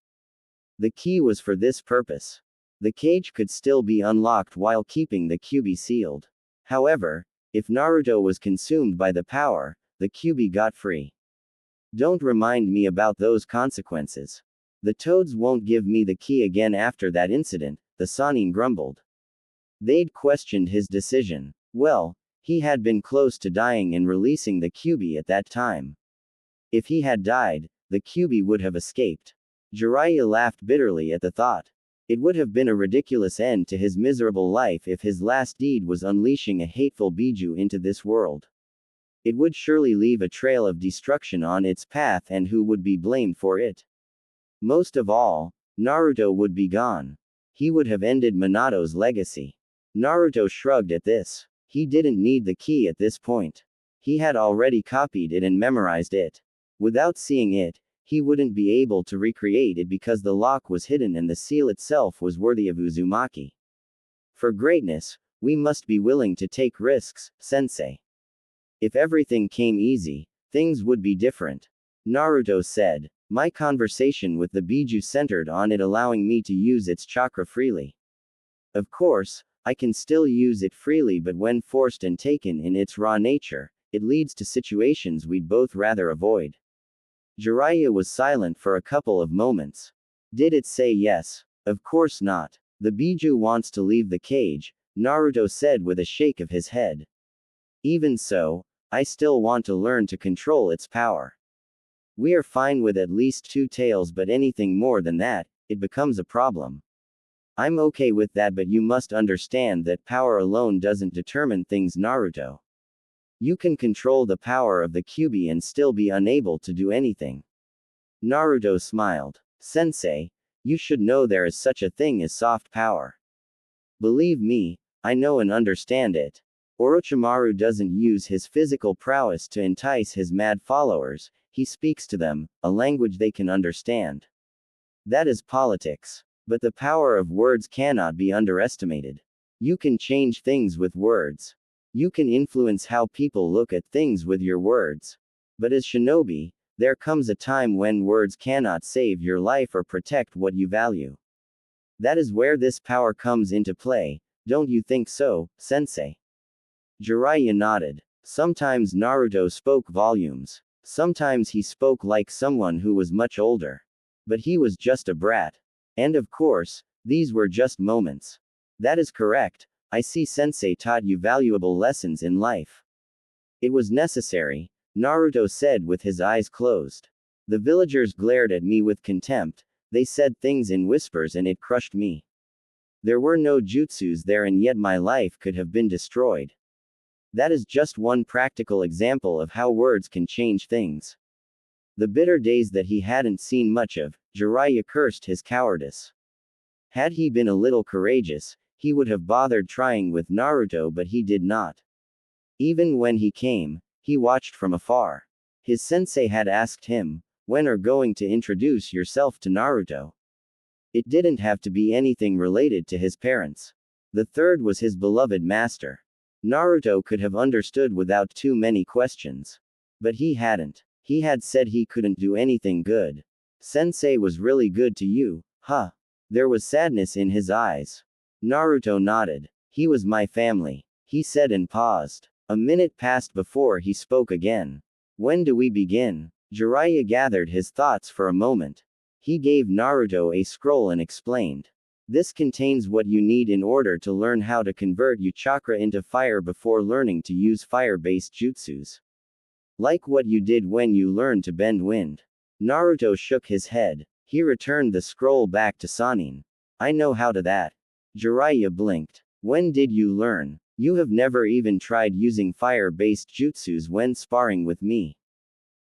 The key was for this purpose. The cage could still be unlocked while keeping the Kyuubi sealed. However, if Naruto was consumed by the power, the Kyuubi got free. Don't remind me about those consequences. The toads won't give me the key again after that incident, the Sannin grumbled. They'd questioned his decision. Well, he had been close to dying and releasing the Kyuubi at that time. If he had died, the Kyuubi would have escaped. Jiraiya laughed bitterly at the thought. It would have been a ridiculous end to his miserable life if his last deed was unleashing a hateful Biju into this world. It would surely leave a trail of destruction on its path, and who would be blamed for it? Most of all, Naruto would be gone. He would have ended Minato's legacy. Naruto shrugged at this. He didn't need the key at this point. He had already copied it and memorized it. Without seeing it, he wouldn't be able to recreate it because the lock was hidden and the seal itself was worthy of Uzumaki. For greatness, we must be willing to take risks, sensei. If everything came easy, things would be different. Naruto said. My conversation with the Biju centered on it allowing me to use its chakra freely. Of course, I can still use it freely, but when forced and taken in its raw nature, it leads to situations we'd both rather avoid. Jiraiya was silent for a couple of moments. Did it say yes? Of course not. The Biju wants to leave the cage, Naruto said with a shake of his head. Even so, I still want to learn to control its power. We are fine with at least 2 tails, but anything more than that, it becomes a problem. I'm okay with that, but you must understand that power alone doesn't determine things, Naruto. You can control the power of the Kyuubi and still be unable to do anything. Naruto smiled. Sensei, you should know there is such a thing as soft power. Believe me, I know and understand it. Orochimaru doesn't use his physical prowess to entice his mad followers, he speaks to them, a language they can understand. That is politics. But the power of words cannot be underestimated. You can change things with words. You can influence how people look at things with your words. But as shinobi, there comes a time when words cannot save your life or protect what you value. That is where this power comes into play, don't you think so, sensei? Jiraiya nodded. Sometimes Naruto spoke volumes. Sometimes he spoke like someone who was much older. But he was just a brat. And of course, these were just moments. That is correct, I see sensei taught you valuable lessons in life. It was necessary, Naruto said with his eyes closed. The villagers glared at me with contempt, they said things in whispers and it crushed me. There were no jutsus there and yet my life could have been destroyed. That is just one practical example of how words can change things. The bitter days that he hadn't seen much of, Jiraiya cursed his cowardice. Had he been a little courageous, he would have bothered trying with Naruto, but he did not. Even when he came, he watched from afar. His sensei had asked him, when are going to introduce yourself to Naruto? It didn't have to be anything related to his parents. The third was his beloved master. Naruto could have understood without too many questions. But he hadn't. He had said he couldn't do anything good. Sensei was really good to you, huh? There was sadness in his eyes. Naruto nodded. He was my family, he said and paused. A minute passed before he spoke again. When do we begin? Jiraiya gathered his thoughts for a moment. He gave Naruto a scroll and explained. This contains what you need in order to learn how to convert your chakra into fire before learning to use fire-based jutsus. Like what you did when you learned to bend wind. Naruto shook his head. He returned the scroll back to Sannin. I know how to that. Jiraiya blinked. When did you learn? You have never even tried using fire-based jutsus when sparring with me.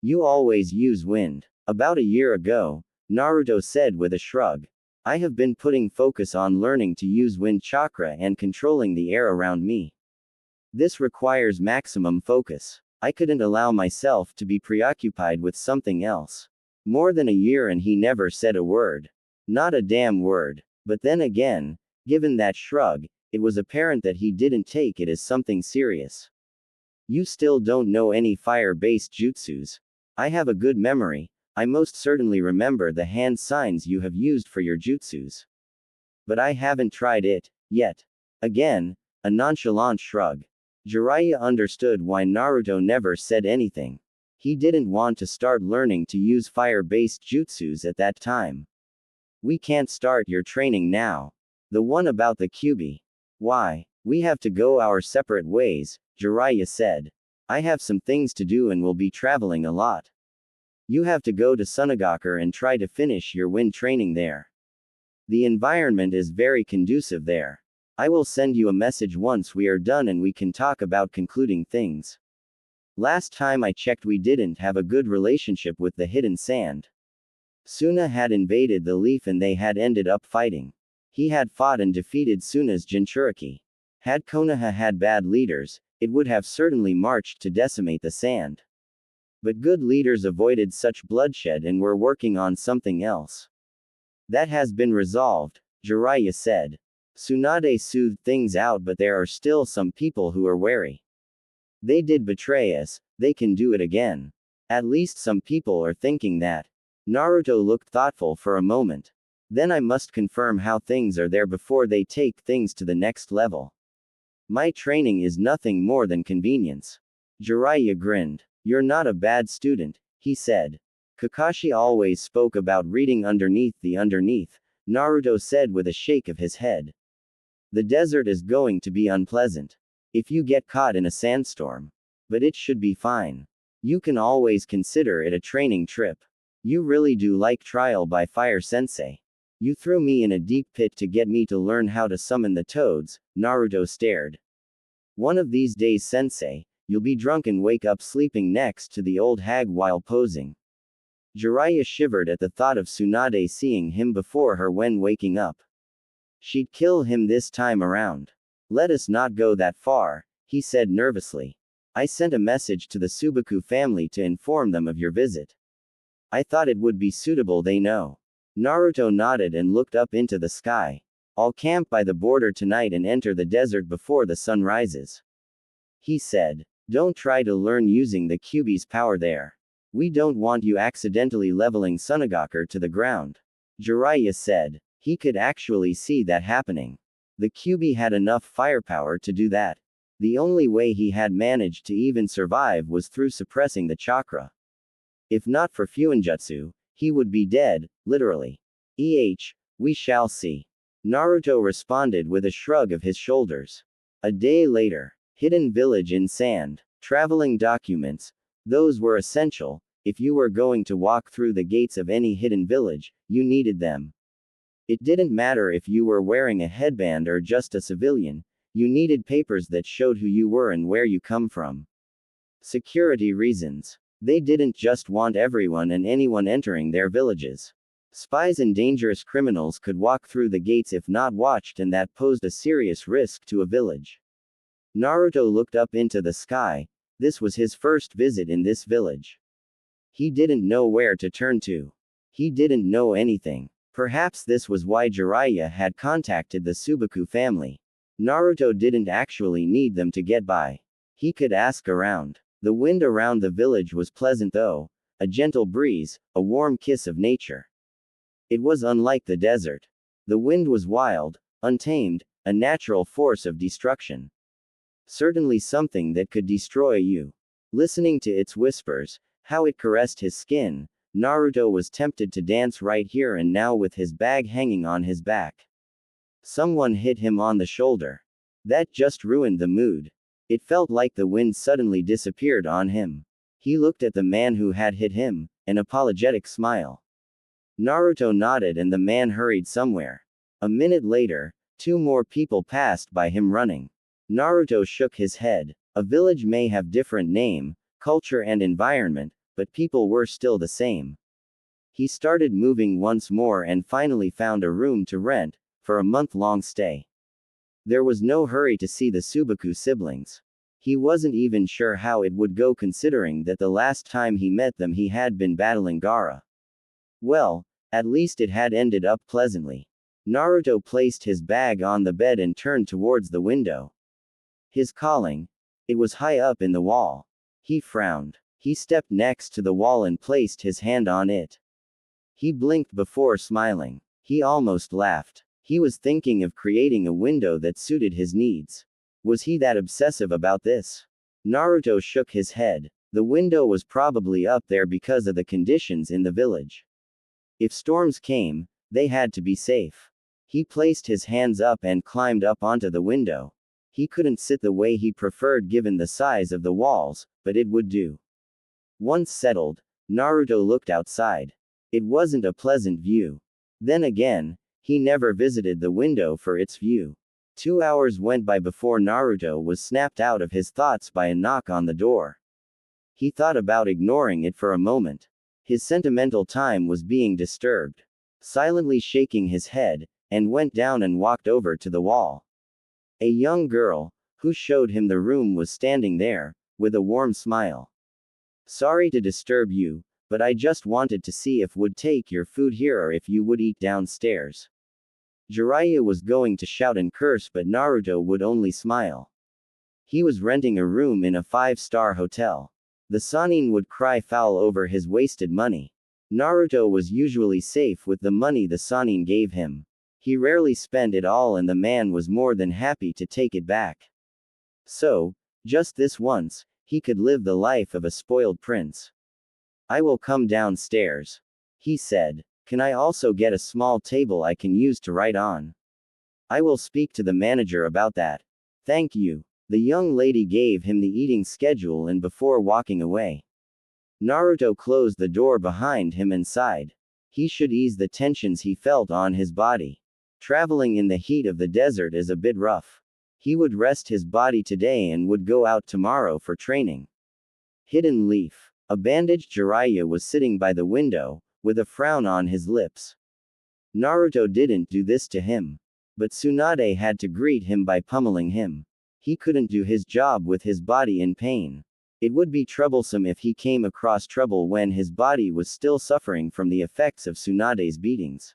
You always use wind. About a year ago, Naruto said with a shrug. I have been putting focus on learning to use wind chakra and controlling the air around me. This requires maximum focus. I couldn't allow myself to be preoccupied with something else. More than a year and he never said a word. Not a damn word. But then again, given that shrug, it was apparent that he didn't take it as something serious. You still don't know any fire-based jutsus. I have a good memory. I most certainly remember the hand signs you have used for your jutsus. But I haven't tried it, yet. Again, a nonchalant shrug. Jiraiya understood why Naruto never said anything. He didn't want to start learning to use fire-based jutsus at that time. We can't start your training now. The one about the Kyuubi. Why? We have to go our separate ways, Jiraiya said. I have some things to do and will be traveling a lot. You have to go to Sunagakur and try to finish your wind training there. The environment is very conducive there. I will send you a message once we are done and we can talk about concluding things. Last time I checked we didn't have a good relationship with the hidden sand. Suna had invaded the leaf and they had ended up fighting. He had fought and defeated Suna's Jinchuriki. Had Konoha had bad leaders, it would have certainly marched to decimate the sand. But good leaders avoided such bloodshed and were working on something else. That has been resolved, Jiraiya said. Tsunade soothed things out, but there are still some people who are wary. They did betray us, they can do it again. At least some people are thinking that. Naruto looked thoughtful for a moment. Then I must confirm how things are there before they take things to the next level. My training is nothing more than convenience. Jiraiya grinned. You're not a bad student, he said. Kakashi always spoke about reading underneath the underneath, Naruto said with a shake of his head. The desert is going to be unpleasant. If you get caught in a sandstorm. But it should be fine. You can always consider it a training trip. You really do like trial by fire sensei. You threw me in a deep pit to get me to learn how to summon the toads, Naruto stared. One of these days sensei, you'll be drunk and wake up sleeping next to the old hag while posing. Jiraiya shivered at the thought of Tsunade seeing him before her when waking up. She'd kill him this time around. Let us not go that far, he said nervously. I sent a message to the Subaku family to inform them of your visit. I thought it would be suitable they know. Naruto nodded and looked up into the sky. I'll camp by the border tonight and enter the desert before the sun rises. He said. Don't try to learn using the Kyuubi's power there. We don't want you accidentally leveling Sunagakur to the ground. Jiraiya said. He could actually see that happening. The Kyuubi had enough firepower to do that. The only way he had managed to even survive was through suppressing the chakra. If not for Fuinjutsu, he would be dead, literally. We shall see. Naruto responded with a shrug of his shoulders. A day later. Hidden village in sand. Traveling documents. Those were essential. If you were going to walk through the gates of any hidden village, you needed them. It didn't matter if you were wearing a headband or just a civilian, you needed papers that showed who you were and where you come from. Security reasons. They didn't just want everyone and anyone entering their villages. Spies and dangerous criminals could walk through the gates if not watched, and that posed a serious risk to a village. Naruto looked up into the sky. This was his first visit in this village. He didn't know where to turn to. He didn't know anything. Perhaps this was why Jiraiya had contacted the Subaku family. Naruto didn't actually need them to get by. He could ask around. The wind around the village was pleasant though, a gentle breeze, a warm kiss of nature. It was unlike the desert. The wind was wild, untamed, a natural force of destruction. Certainly something that could destroy you. Listening to its whispers, how it caressed his skin, Naruto was tempted to dance right here and now with his bag hanging on his back. Someone hit him on the shoulder. That just ruined the mood. It felt like the wind suddenly disappeared on him. He looked at the man who had hit him, an apologetic smile. Naruto nodded and the man hurried somewhere. A minute later, 2 more people passed by him running. Naruto shook his head. A village may have different name, culture and environment, but people were still the same. He started moving once more and finally found a room to rent, for a month-long stay. There was no hurry to see the Subaku siblings. He wasn't even sure how it would go considering that the last time he met them he had been battling Gaara. Well, at least it had ended up pleasantly. Naruto placed his bag on the bed and turned towards the window. His calling. It was high up in the wall. He frowned. He stepped next to the wall and placed his hand on it. He blinked before smiling. He almost laughed. He was thinking of creating a window that suited his needs. Was he that obsessive about this? Naruto shook his head. The window was probably up there because of the conditions in the village. If storms came, they had to be safe. He placed his hands up and climbed up onto the window. He couldn't sit the way he preferred given the size of the walls, but it would do. Once settled, Naruto looked outside. It wasn't a pleasant view. Then again, he never visited the window for its view. 2 hours went by before Naruto was snapped out of his thoughts by a knock on the door. He thought about ignoring it for a moment. His sentimental time was being disturbed. Silently shaking his head, and went down and walked over to the wall. A young girl, who showed him the room, was standing there, with a warm smile. Sorry to disturb you, but I just wanted to see if would take your food here or if you would eat downstairs. Jiraiya was going to shout and curse, but Naruto would only smile. He was renting a room in a 5-star hotel. The Sannin would cry foul over his wasted money. Naruto was usually safe with the money the Sannin gave him. He rarely spent it all and the man was more than happy to take it back. So, just this once, he could live the life of a spoiled prince. I will come downstairs, he said. Can I also get a small table I can use to write on? I will speak to the manager about that. Thank you. The young lady gave him the eating schedule and before walking away, Naruto closed the door behind him and sighed. He should ease the tensions he felt on his body. Traveling in the heat of the desert is a bit rough. He would rest his body today and would go out tomorrow for training. Hidden leaf. A bandaged Jiraiya was sitting by the window, with a frown on his lips. Naruto didn't do this to him. But Tsunade had to greet him by pummeling him. He couldn't do his job with his body in pain. It would be troublesome if he came across trouble when his body was still suffering from the effects of Tsunade's beatings.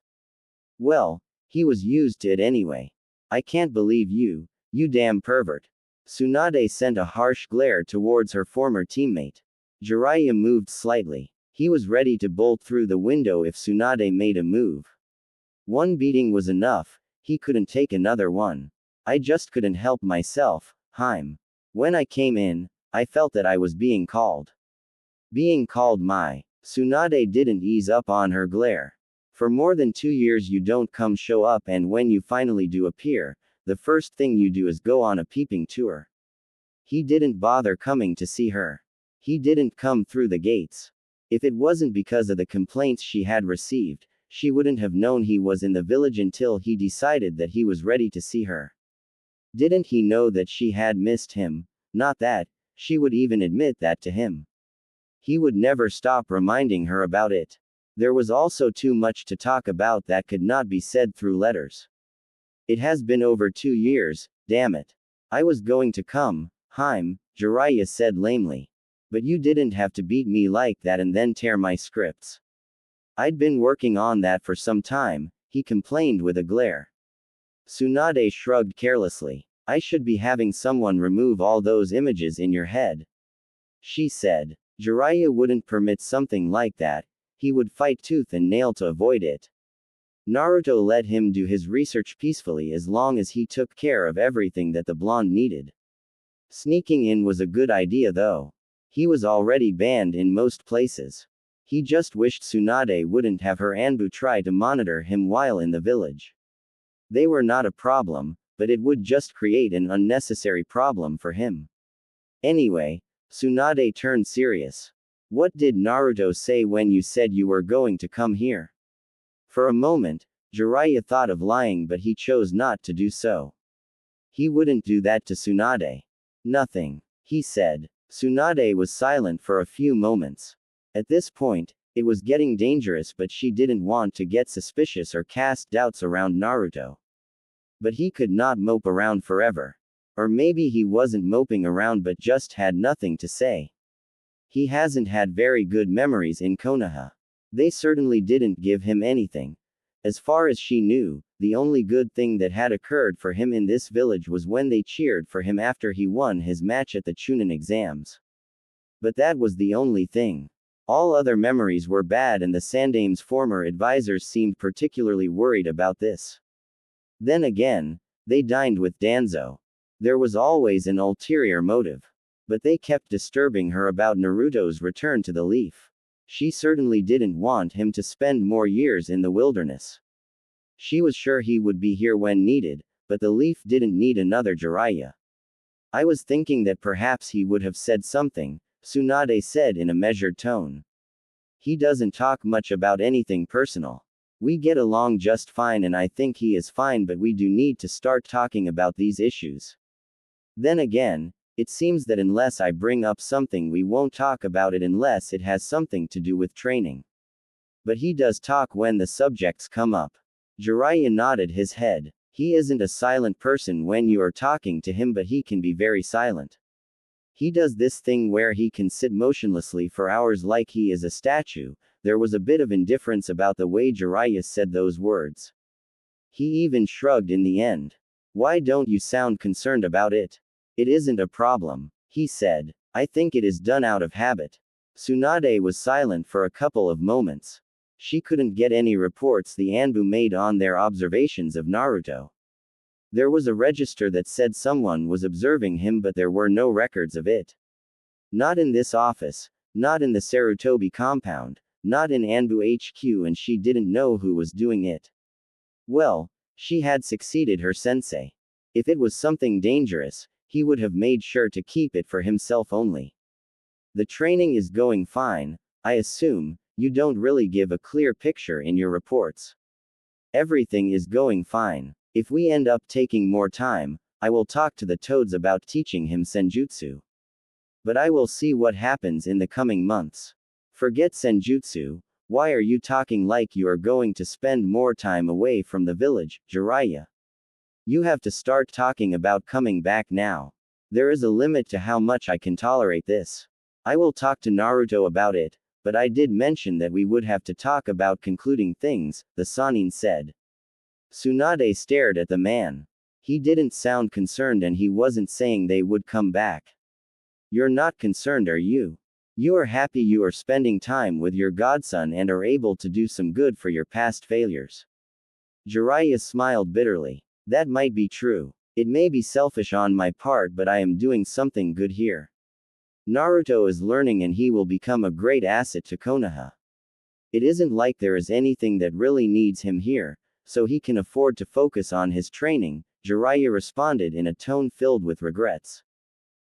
Well, he was used to it anyway. I can't believe you, you damn pervert. Tsunade sent a harsh glare towards her former teammate. Jiraiya moved slightly. He was ready to bolt through the window if Tsunade made a move. One beating was enough, he couldn't take another one. I just couldn't help myself, Haim. When I came in, I felt that I was being called. Being called my. Tsunade didn't ease up on her glare. For more than 2 years you don't come show up, and when you finally do appear, the first thing you do is go on a peeping tour. He didn't bother coming to see her. He didn't come through the gates. If it wasn't because of the complaints she had received, she wouldn't have known he was in the village until he decided that he was ready to see her. Didn't he know that she had missed him? Not that she would even admit that to him. He would never stop reminding her about it. There was also too much to talk about that could not be said through letters. It has been over 2 years, damn it. I was going to come, Haim, Jiraiya said lamely. But you didn't have to beat me like that and then tear my scripts. I'd been working on that for some time, he complained with a glare. Tsunade shrugged carelessly. I should be having someone remove all those images in your head, she said. Jiraiya wouldn't permit something like that. He would fight tooth and nail to avoid it. Naruto let him do his research peacefully as long as he took care of everything that the blonde needed. Sneaking in was a good idea though. He was already banned in most places. He just wished Tsunade wouldn't have her Anbu try to monitor him while in the village. They were not a problem, but it would just create an unnecessary problem for him. Anyway, Tsunade turned serious. What did Naruto say when you said you were going to come here? For a moment, Jiraiya thought of lying, but he chose not to do so. He wouldn't do that to Tsunade. Nothing, he said. Tsunade was silent for a few moments. At this point, it was getting dangerous, but she didn't want to get suspicious or cast doubts around Naruto. But he could not mope around forever. Or maybe he wasn't moping around but just had nothing to say. He hasn't had very good memories in Konoha. They certainly didn't give him anything. As far as she knew, the only good thing that had occurred for him in this village was when they cheered for him after he won his match at the Chunin exams. But that was the only thing. All other memories were bad, and the Sandame's former advisors seemed particularly worried about this. Then again, they dined with Danzo. There was always an ulterior motive. But they kept disturbing her about Naruto's return to the Leaf. She certainly didn't want him to spend more years in the wilderness. She was sure he would be here when needed, but the Leaf didn't need another Jiraiya. I was thinking that perhaps he would have said something, Tsunade said in a measured tone. He doesn't talk much about anything personal. We get along just fine and I think he is fine, but we do need to start talking about these issues. Then again, it seems that unless I bring up something we won't talk about it unless it has something to do with training. But he does talk when the subjects come up. Jiraiya nodded his head. He isn't a silent person when you are talking to him, but he can be very silent. He does this thing where he can sit motionlessly for hours like he is a statue. There was a bit of indifference about the way Jiraiya said those words. He even shrugged in the end. Why don't you sound concerned about it? It isn't a problem, he said. I think it is done out of habit. Tsunade was silent for a couple of moments. She couldn't get any reports the Anbu made on their observations of Naruto. There was a register that said someone was observing him, but there were no records of it. Not in this office, not in the Sarutobi compound, not in Anbu HQ, and she didn't know who was doing it. Well, she had succeeded her sensei. If it was something dangerous, he would have made sure to keep it for himself only. The training is going fine, I assume. You don't really give a clear picture in your reports. Everything is going fine. If we end up taking more time, I will talk to the toads about teaching him senjutsu. But I will see what happens in the coming months. Forget senjutsu. Why are you talking like you are going to spend more time away from the village, Jiraiya? You have to start talking about coming back now. There is a limit to how much I can tolerate this. I will talk to Naruto about it, but I did mention that we would have to talk about concluding things, the Sannin said. Tsunade stared at the man. He didn't sound concerned, and he wasn't saying they would come back. You're not concerned, are you? You are happy you are spending time with your godson and are able to do some good for your past failures. Jiraiya smiled bitterly. That might be true. It may be selfish on my part, but I am doing something good here. Naruto is learning and he will become a great asset to Konoha. It isn't like there is anything that really needs him here, so he can afford to focus on his training, Jiraiya responded in a tone filled with regrets.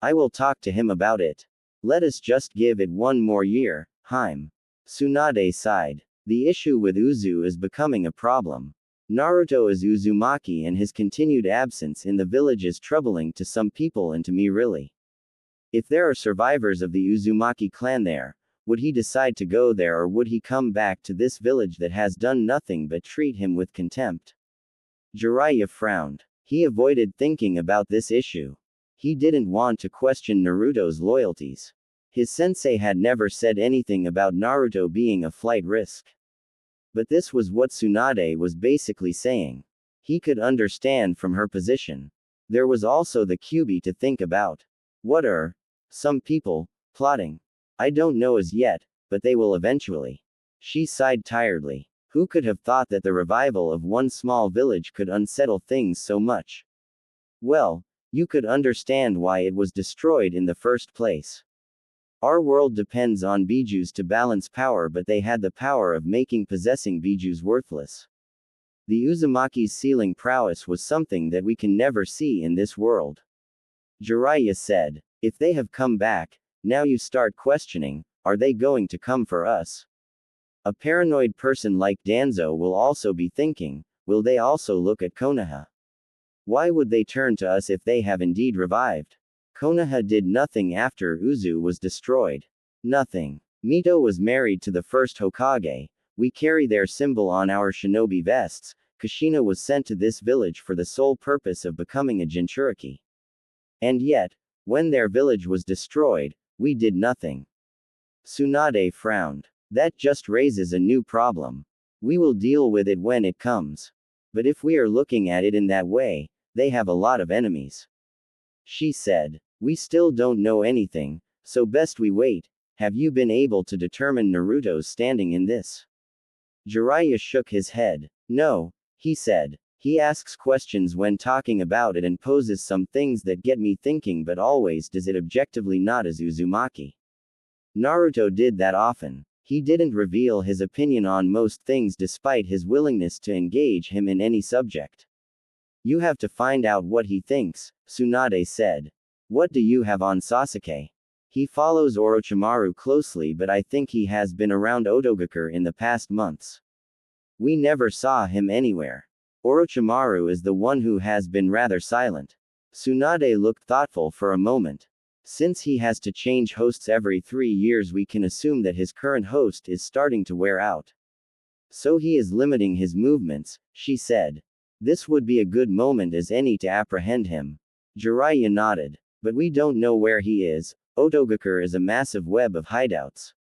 I will talk to him about it. Let us just give it one more year, Haim. Tsunade sighed. The issue with Uzu is becoming a problem. Naruto is Uzumaki and his continued absence in the village is troubling to some people and to me really. If there are survivors of the Uzumaki clan there, would he decide to go there, or would he come back to this village that has done nothing but treat him with contempt? Jiraiya frowned. He avoided thinking about this issue. He didn't want to question Naruto's loyalties. His sensei had never said anything about Naruto being a flight risk. But this was what Tsunade was basically saying. He could understand from her position. There was also the Kyuubi to think about. What are some people plotting? I don't know as yet, but they will eventually. She sighed tiredly. Who could have thought that the revival of one small village could unsettle things so much? Well, you could understand why it was destroyed in the first place. Our world depends on bijus to balance power, but they had the power of making possessing bijus worthless. The Uzumaki's sealing prowess was something that we can never see in this world. Jiraiya said, if they have come back, now you start questioning, are they going to come for us? A paranoid person like Danzo will also be thinking, will they also look at Konoha? Why would they turn to us if they have indeed revived? Konoha did nothing after Uzu was destroyed. Nothing. Mito was married to the first Hokage. We carry their symbol on our shinobi vests. Kushina was sent to this village for the sole purpose of becoming a Jinchuriki. And yet, when their village was destroyed, we did nothing. Tsunade frowned. That just raises a new problem. We will deal with it when it comes. But if we are looking at it in that way, they have a lot of enemies. She said. We still don't know anything, so best we wait. Have you been able to determine Naruto's standing in this? Jiraiya shook his head. No, he said. He asks questions when talking about it and poses some things that get me thinking, but always does it objectively, not as Uzumaki. Naruto did that often. He didn't reveal his opinion on most things despite his willingness to engage him in any subject. You have to find out what he thinks, Tsunade said. What do you have on Sasuke? He follows Orochimaru closely, but I think he has been around Otogakur in the past months. We never saw him anywhere. Orochimaru is the one who has been rather silent. Tsunade looked thoughtful for a moment. Since he has to change hosts every 3 years, we can assume that his current host is starting to wear out. So he is limiting his movements, she said. This would be a good moment as any to apprehend him. Jiraiya nodded. But we don't know where he is. Otogakur is a massive web of hideouts.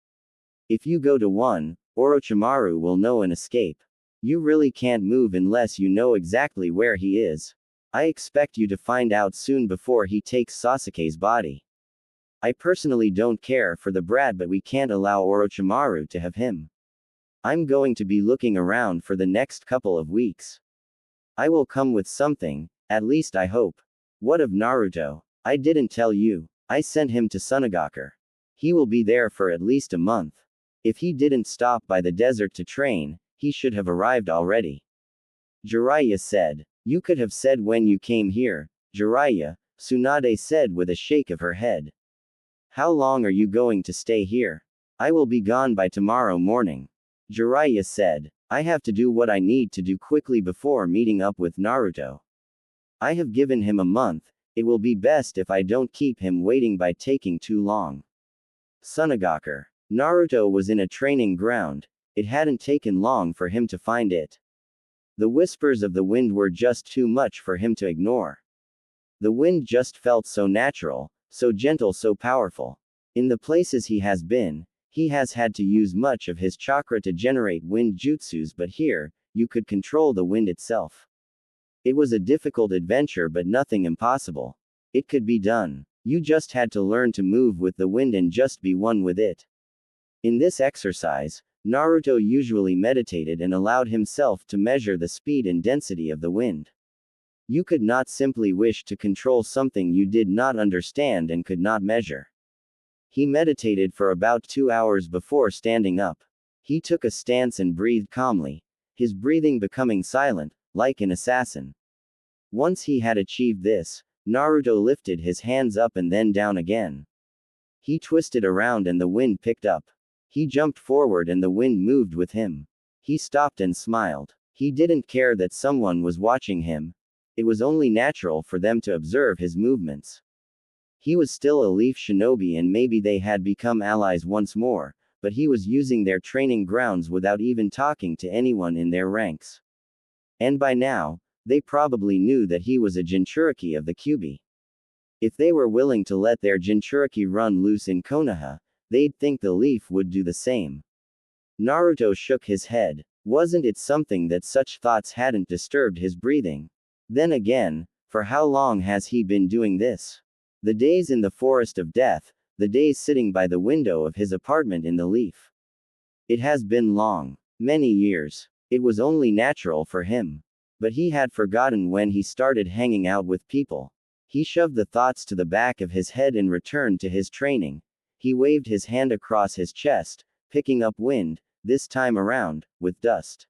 If you go to one, Orochimaru will know and escape. You really can't move unless you know exactly where he is. I expect you to find out soon before he takes Sasuke's body. I personally don't care for the brat, but we can't allow Orochimaru to have him. I'm going to be looking around for the next couple of weeks. I will come with something, at least I hope. What of Naruto? I didn't tell you. I sent him to Sunagakur. He will be there for at least a month. If he didn't stop by the desert to train, he should have arrived already. Jiraiya said. You could have said when you came here, Jiraiya, Tsunade said with a shake of her head. How long are you going to stay here? I will be gone by tomorrow morning. Jiraiya said. I have to do what I need to do quickly before meeting up with Naruto. I have given him a month. It will be best if I don't keep him waiting by taking too long. Sunagakur. Naruto was in a training ground. It hadn't taken long for him to find it. The whispers of the wind were just too much for him to ignore. The wind just felt so natural, so gentle, so powerful. In the places he has been, he has had to use much of his chakra to generate wind jutsus, but here, you could control the wind itself. It was a difficult adventure, but nothing impossible. It could be done. You just had to learn to move with the wind and just be one with it. In this exercise, Naruto usually meditated and allowed himself to measure the speed and density of the wind. You could not simply wish to control something you did not understand and could not measure. He meditated for about 2 hours before standing up. He took a stance and breathed calmly, his breathing becoming silent, like an assassin. Once he had achieved this, Naruto lifted his hands up and then down again. He twisted around and the wind picked up. He jumped forward and the wind moved with him. He stopped and smiled. He didn't care that someone was watching him. It was only natural for them to observe his movements. He was still a leaf shinobi and maybe they had become allies once more, but he was using their training grounds without even talking to anyone in their ranks. And by now, they probably knew that he was a Jinchuriki of the Kyuubi. If they were willing to let their Jinchuriki run loose in Konoha, they'd think the leaf would do the same. Naruto shook his head. Wasn't it something that such thoughts hadn't disturbed his breathing? Then again, for how long has he been doing this? The days in the forest of death, the days sitting by the window of his apartment in the leaf. It has been long. Many years. It was only natural for him. But he had forgotten when he started hanging out with people. He shoved the thoughts to the back of his head and returned to his training. He waved his hand across his chest, picking up wind, this time around, with dust.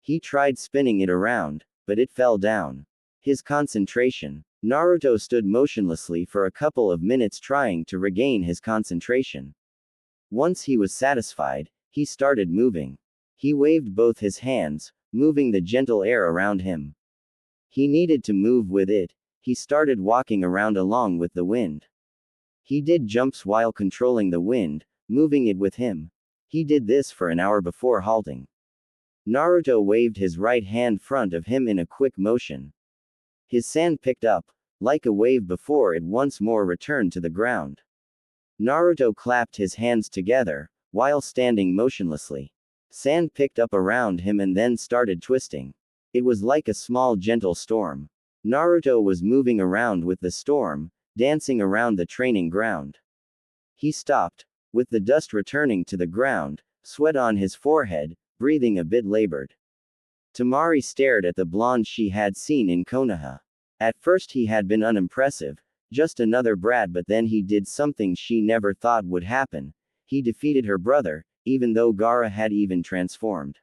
He tried spinning it around, but it fell down. His concentration. Naruto stood motionlessly for a couple of minutes trying to regain his concentration. Once he was satisfied, he started moving. He waved both his hands, moving the gentle air around him. He needed to move with it. He started walking around along with the wind. He did jumps while controlling the wind, moving it with him. He did this for an hour before halting. Naruto waved his right hand front of him in a quick motion. His sand picked up, like a wave before it once more returned to the ground. Naruto clapped his hands together, while standing motionlessly. Sand picked up around him and then started twisting. It was like a small gentle storm. Naruto was moving around with the storm, dancing around the training ground. He stopped, with the dust returning to the ground, sweat on his forehead, breathing a bit labored. Tamari stared at the blonde she had seen in Konoha. At first he had been unimpressive, just another brat, but then he did something she never thought would happen. He defeated her brother, even though Gaara had even transformed.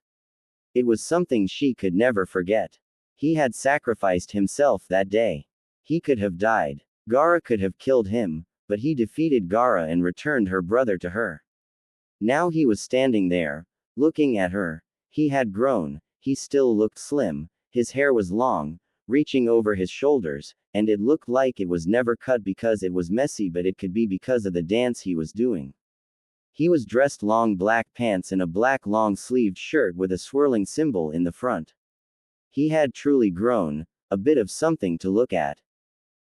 It was something she could never forget. He had sacrificed himself that day. He could have died. Gaara could have killed him, but he defeated Gaara and returned her brother to her. Now he was standing there, looking at her. He had grown, he still looked slim, his hair was long, reaching over his shoulders, and it looked like it was never cut because it was messy, but it could be because of the dance he was doing. He was dressed long black pants and a black long-sleeved shirt with a swirling symbol in the front. He had truly grown, a bit of something to look at.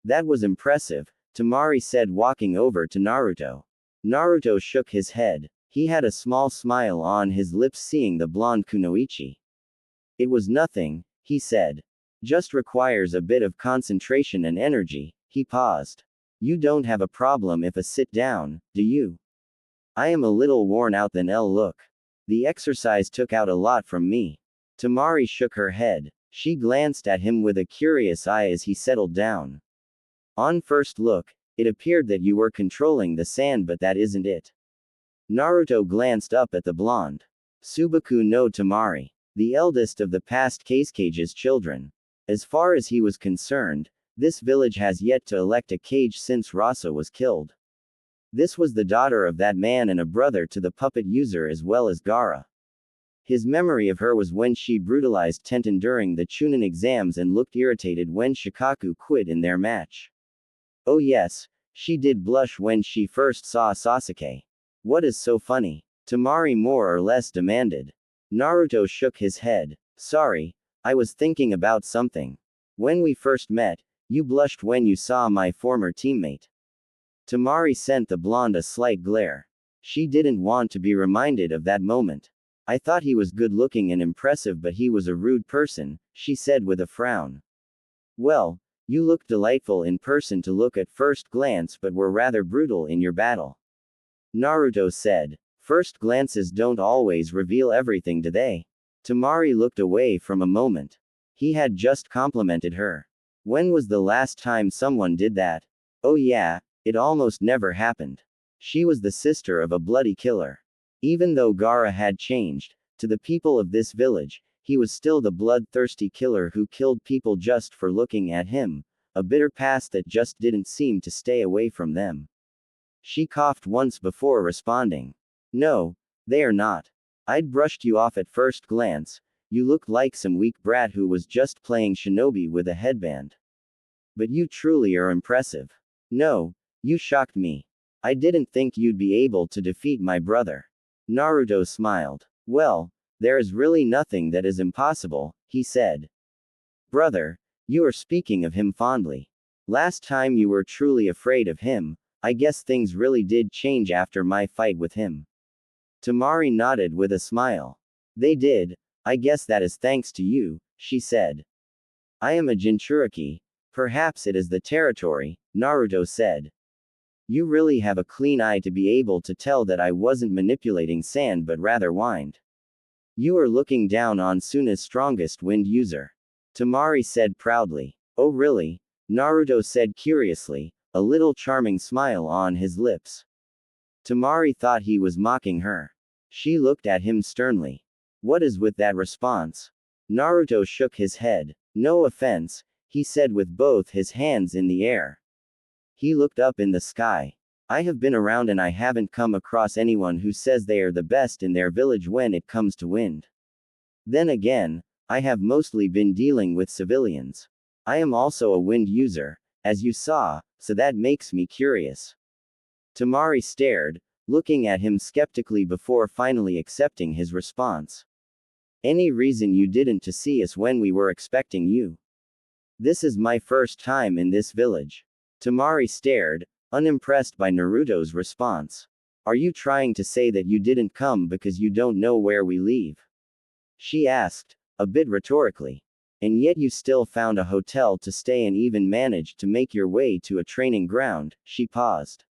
That was impressive, Tamari said, walking over to Naruto. Naruto shook his head. He had a small smile on his lips seeing the blonde kunoichi. It was nothing, he said. Just requires a bit of concentration and energy. He paused. You don't have a problem if I sit down, do you? I am a little worn out than look. The exercise took out a lot from me. Tamari shook her head. She glanced at him with a curious eye as he settled down. On first look, it appeared that you were controlling the sand, but that isn't it. Naruto glanced up at the blonde. Subaku no Tamari. The eldest of the past Kage's children. As far as he was concerned, this village has yet to elect a Kage since Rasa was killed. This was the daughter of that man and a brother to the puppet user as well as Gaara. His memory of her was when she brutalized Tenten during the Chunin exams and looked irritated when Shikaku quit in their match. Oh yes, she did blush when she first saw Sasuke. What is so funny? Tamari more or less demanded. Naruto shook his head. Sorry, I was thinking about something. When we first met, you blushed when you saw my former teammate. Tamari sent the blonde a slight glare. She didn't want to be reminded of that moment. I thought he was good looking and impressive, but he was a rude person, she said with a frown. Well, you looked delightful in person to look at first glance, but were rather brutal in your battle. Naruto said. First glances don't always reveal everything, do they? Tamari looked away from a moment. He had just complimented her. When was the last time someone did that? Oh yeah, it almost never happened. She was the sister of a bloody killer. Even though Gaara had changed, to the people of this village, he was still the bloodthirsty killer who killed people just for looking at him, a bitter past that just didn't seem to stay away from them. She coughed once before responding. No, they are not. I'd brushed you off at first glance. You look like some weak brat who was just playing shinobi with a headband. But you truly are impressive. No, you shocked me. I didn't think you'd be able to defeat my brother. Naruto smiled. Well, there is really nothing that is impossible, he said. Brother, you are speaking of him fondly. Last time you were truly afraid of him. I guess things really did change after my fight with him. Tamari nodded with a smile. They did. I guess that is thanks to you, she said. I am a Jinchuriki. Perhaps it is the territory, Naruto said. You really have a clean eye to be able to tell that I wasn't manipulating sand but rather wind. You are looking down on Suna's strongest wind user. Tamari said proudly. Oh really? Naruto said curiously, a little charming smile on his lips. Tamari thought he was mocking her. She looked at him sternly. What is with that response? Naruto shook his head. No offense, he said with both his hands in the air. He looked up in the sky. I have been around and I haven't come across anyone who says they are the best in their village when it comes to wind. Then again, I have mostly been dealing with civilians. I am also a wind user, as you saw, so that makes me curious. Tamari stared, looking at him skeptically before finally accepting his response. Any reason you didn't to see us when we were expecting you? This is my first time in this village. Tamari stared, unimpressed by Naruto's response. Are you trying to say that you didn't come because you don't know where we leave? She asked, a bit rhetorically. And yet you still found a hotel to stay and even managed to make your way to a training ground. She paused.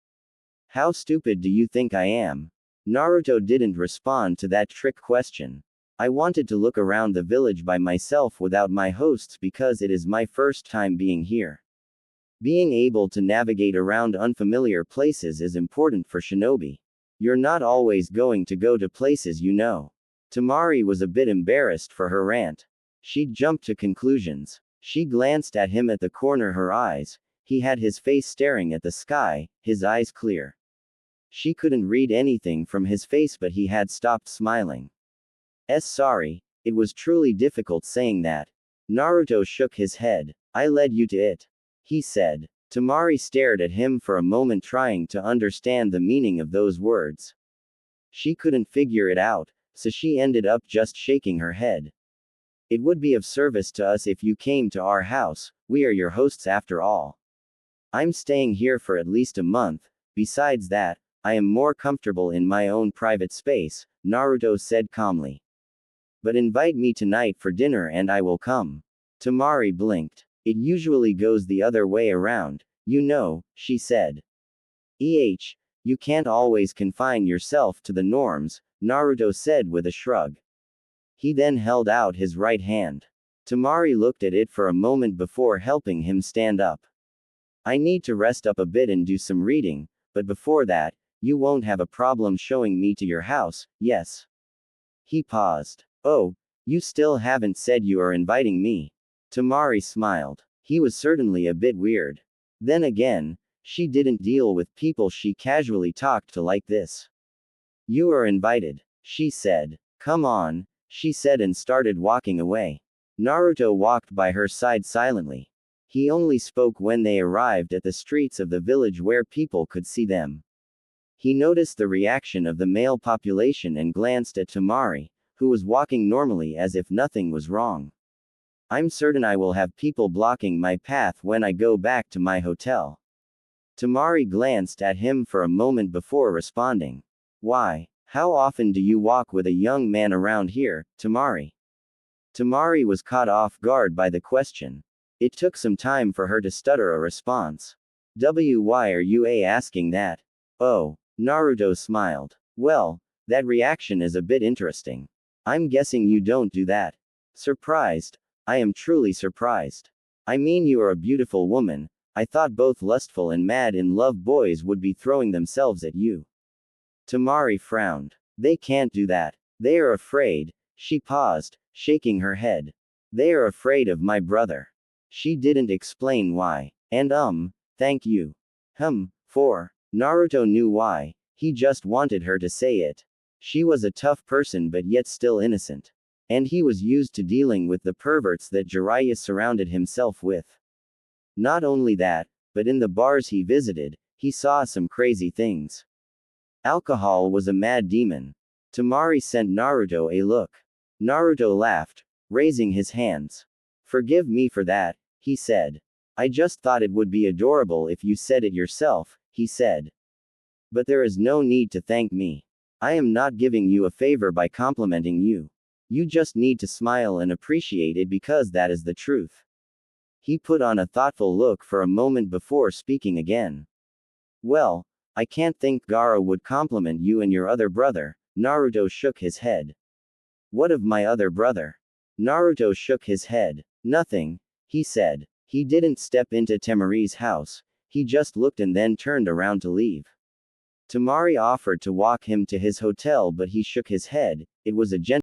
How stupid do you think I am? Naruto didn't respond to that trick question. I wanted to look around the village by myself without my hosts because it is my first time being here. Being able to navigate around unfamiliar places is important for shinobi. You're not always going to go to places you know. Tamari was a bit embarrassed for her rant. She'd jumped to conclusions. She glanced at him at the corner her eyes. He had his face staring at the sky, his eyes clear. She couldn't read anything from his face, but he had stopped smiling. Sorry, it was truly difficult saying that. Naruto shook his head. I led you to it, he said. Tamari stared at him for a moment, trying to understand the meaning of those words. She couldn't figure it out, so she ended up just shaking her head. It would be of service to us if you came to our house, we are your hosts after all. I'm staying here for at least a month, besides that, I am more comfortable in my own private space, Naruto said calmly. But invite me tonight for dinner and I will come. Tamari blinked. It usually goes the other way around, you know, she said. You can't always confine yourself to the norms, Naruto said with a shrug. He then held out his right hand. Tamari looked at it for a moment before helping him stand up. I need to rest up a bit and do some reading, but before that, you won't have a problem showing me to your house, yes? He paused. Oh, you still haven't said you are inviting me. Tamari smiled. He was certainly a bit weird. Then again, she didn't deal with people she casually talked to like this. You are invited, she said. Come on, she said and started walking away. Naruto walked by her side silently. He only spoke when they arrived at the streets of the village where people could see them. He noticed the reaction of the male population and glanced at Tamari, who was walking normally as if nothing was wrong. I'm certain I will have people blocking my path when I go back to my hotel. Tamari glanced at him for a moment before responding. Why? How often do you walk with a young man around here, Tamari? Tamari was caught off guard by the question. It took some time for her to stutter a response. Why are you asking that? Oh, Naruto smiled. Well, that reaction is a bit interesting. I'm guessing you don't do that. Surprised? I am truly surprised. I mean, you are a beautiful woman. I thought both lustful and mad in love boys would be throwing themselves at you. Tamari frowned. They can't do that. They are afraid. She paused, shaking her head. They are afraid of my brother. She didn't explain why. And thank you. For. Naruto knew why. He just wanted her to say it. She was a tough person but yet still innocent. And he was used to dealing with the perverts that Jiraiya surrounded himself with. Not only that, but in the bars he visited, he saw some crazy things. Alcohol was a mad demon. Tamari sent Naruto a look. Naruto laughed, raising his hands. Forgive me for that, he said. I just thought it would be adorable if you said it yourself, he said. But there is no need to thank me. I am not giving you a favor by complimenting you. You just need to smile and appreciate it because that is the truth. He put on a thoughtful look for a moment before speaking again. Well, I can't think Gaara would compliment you and your other brother. Naruto shook his head. What of my other brother? Naruto shook his head. Nothing, he said. He didn't step into Temari's house, he just looked and then turned around to leave. Tamari offered to walk him to his hotel but he shook his head. It was a gentle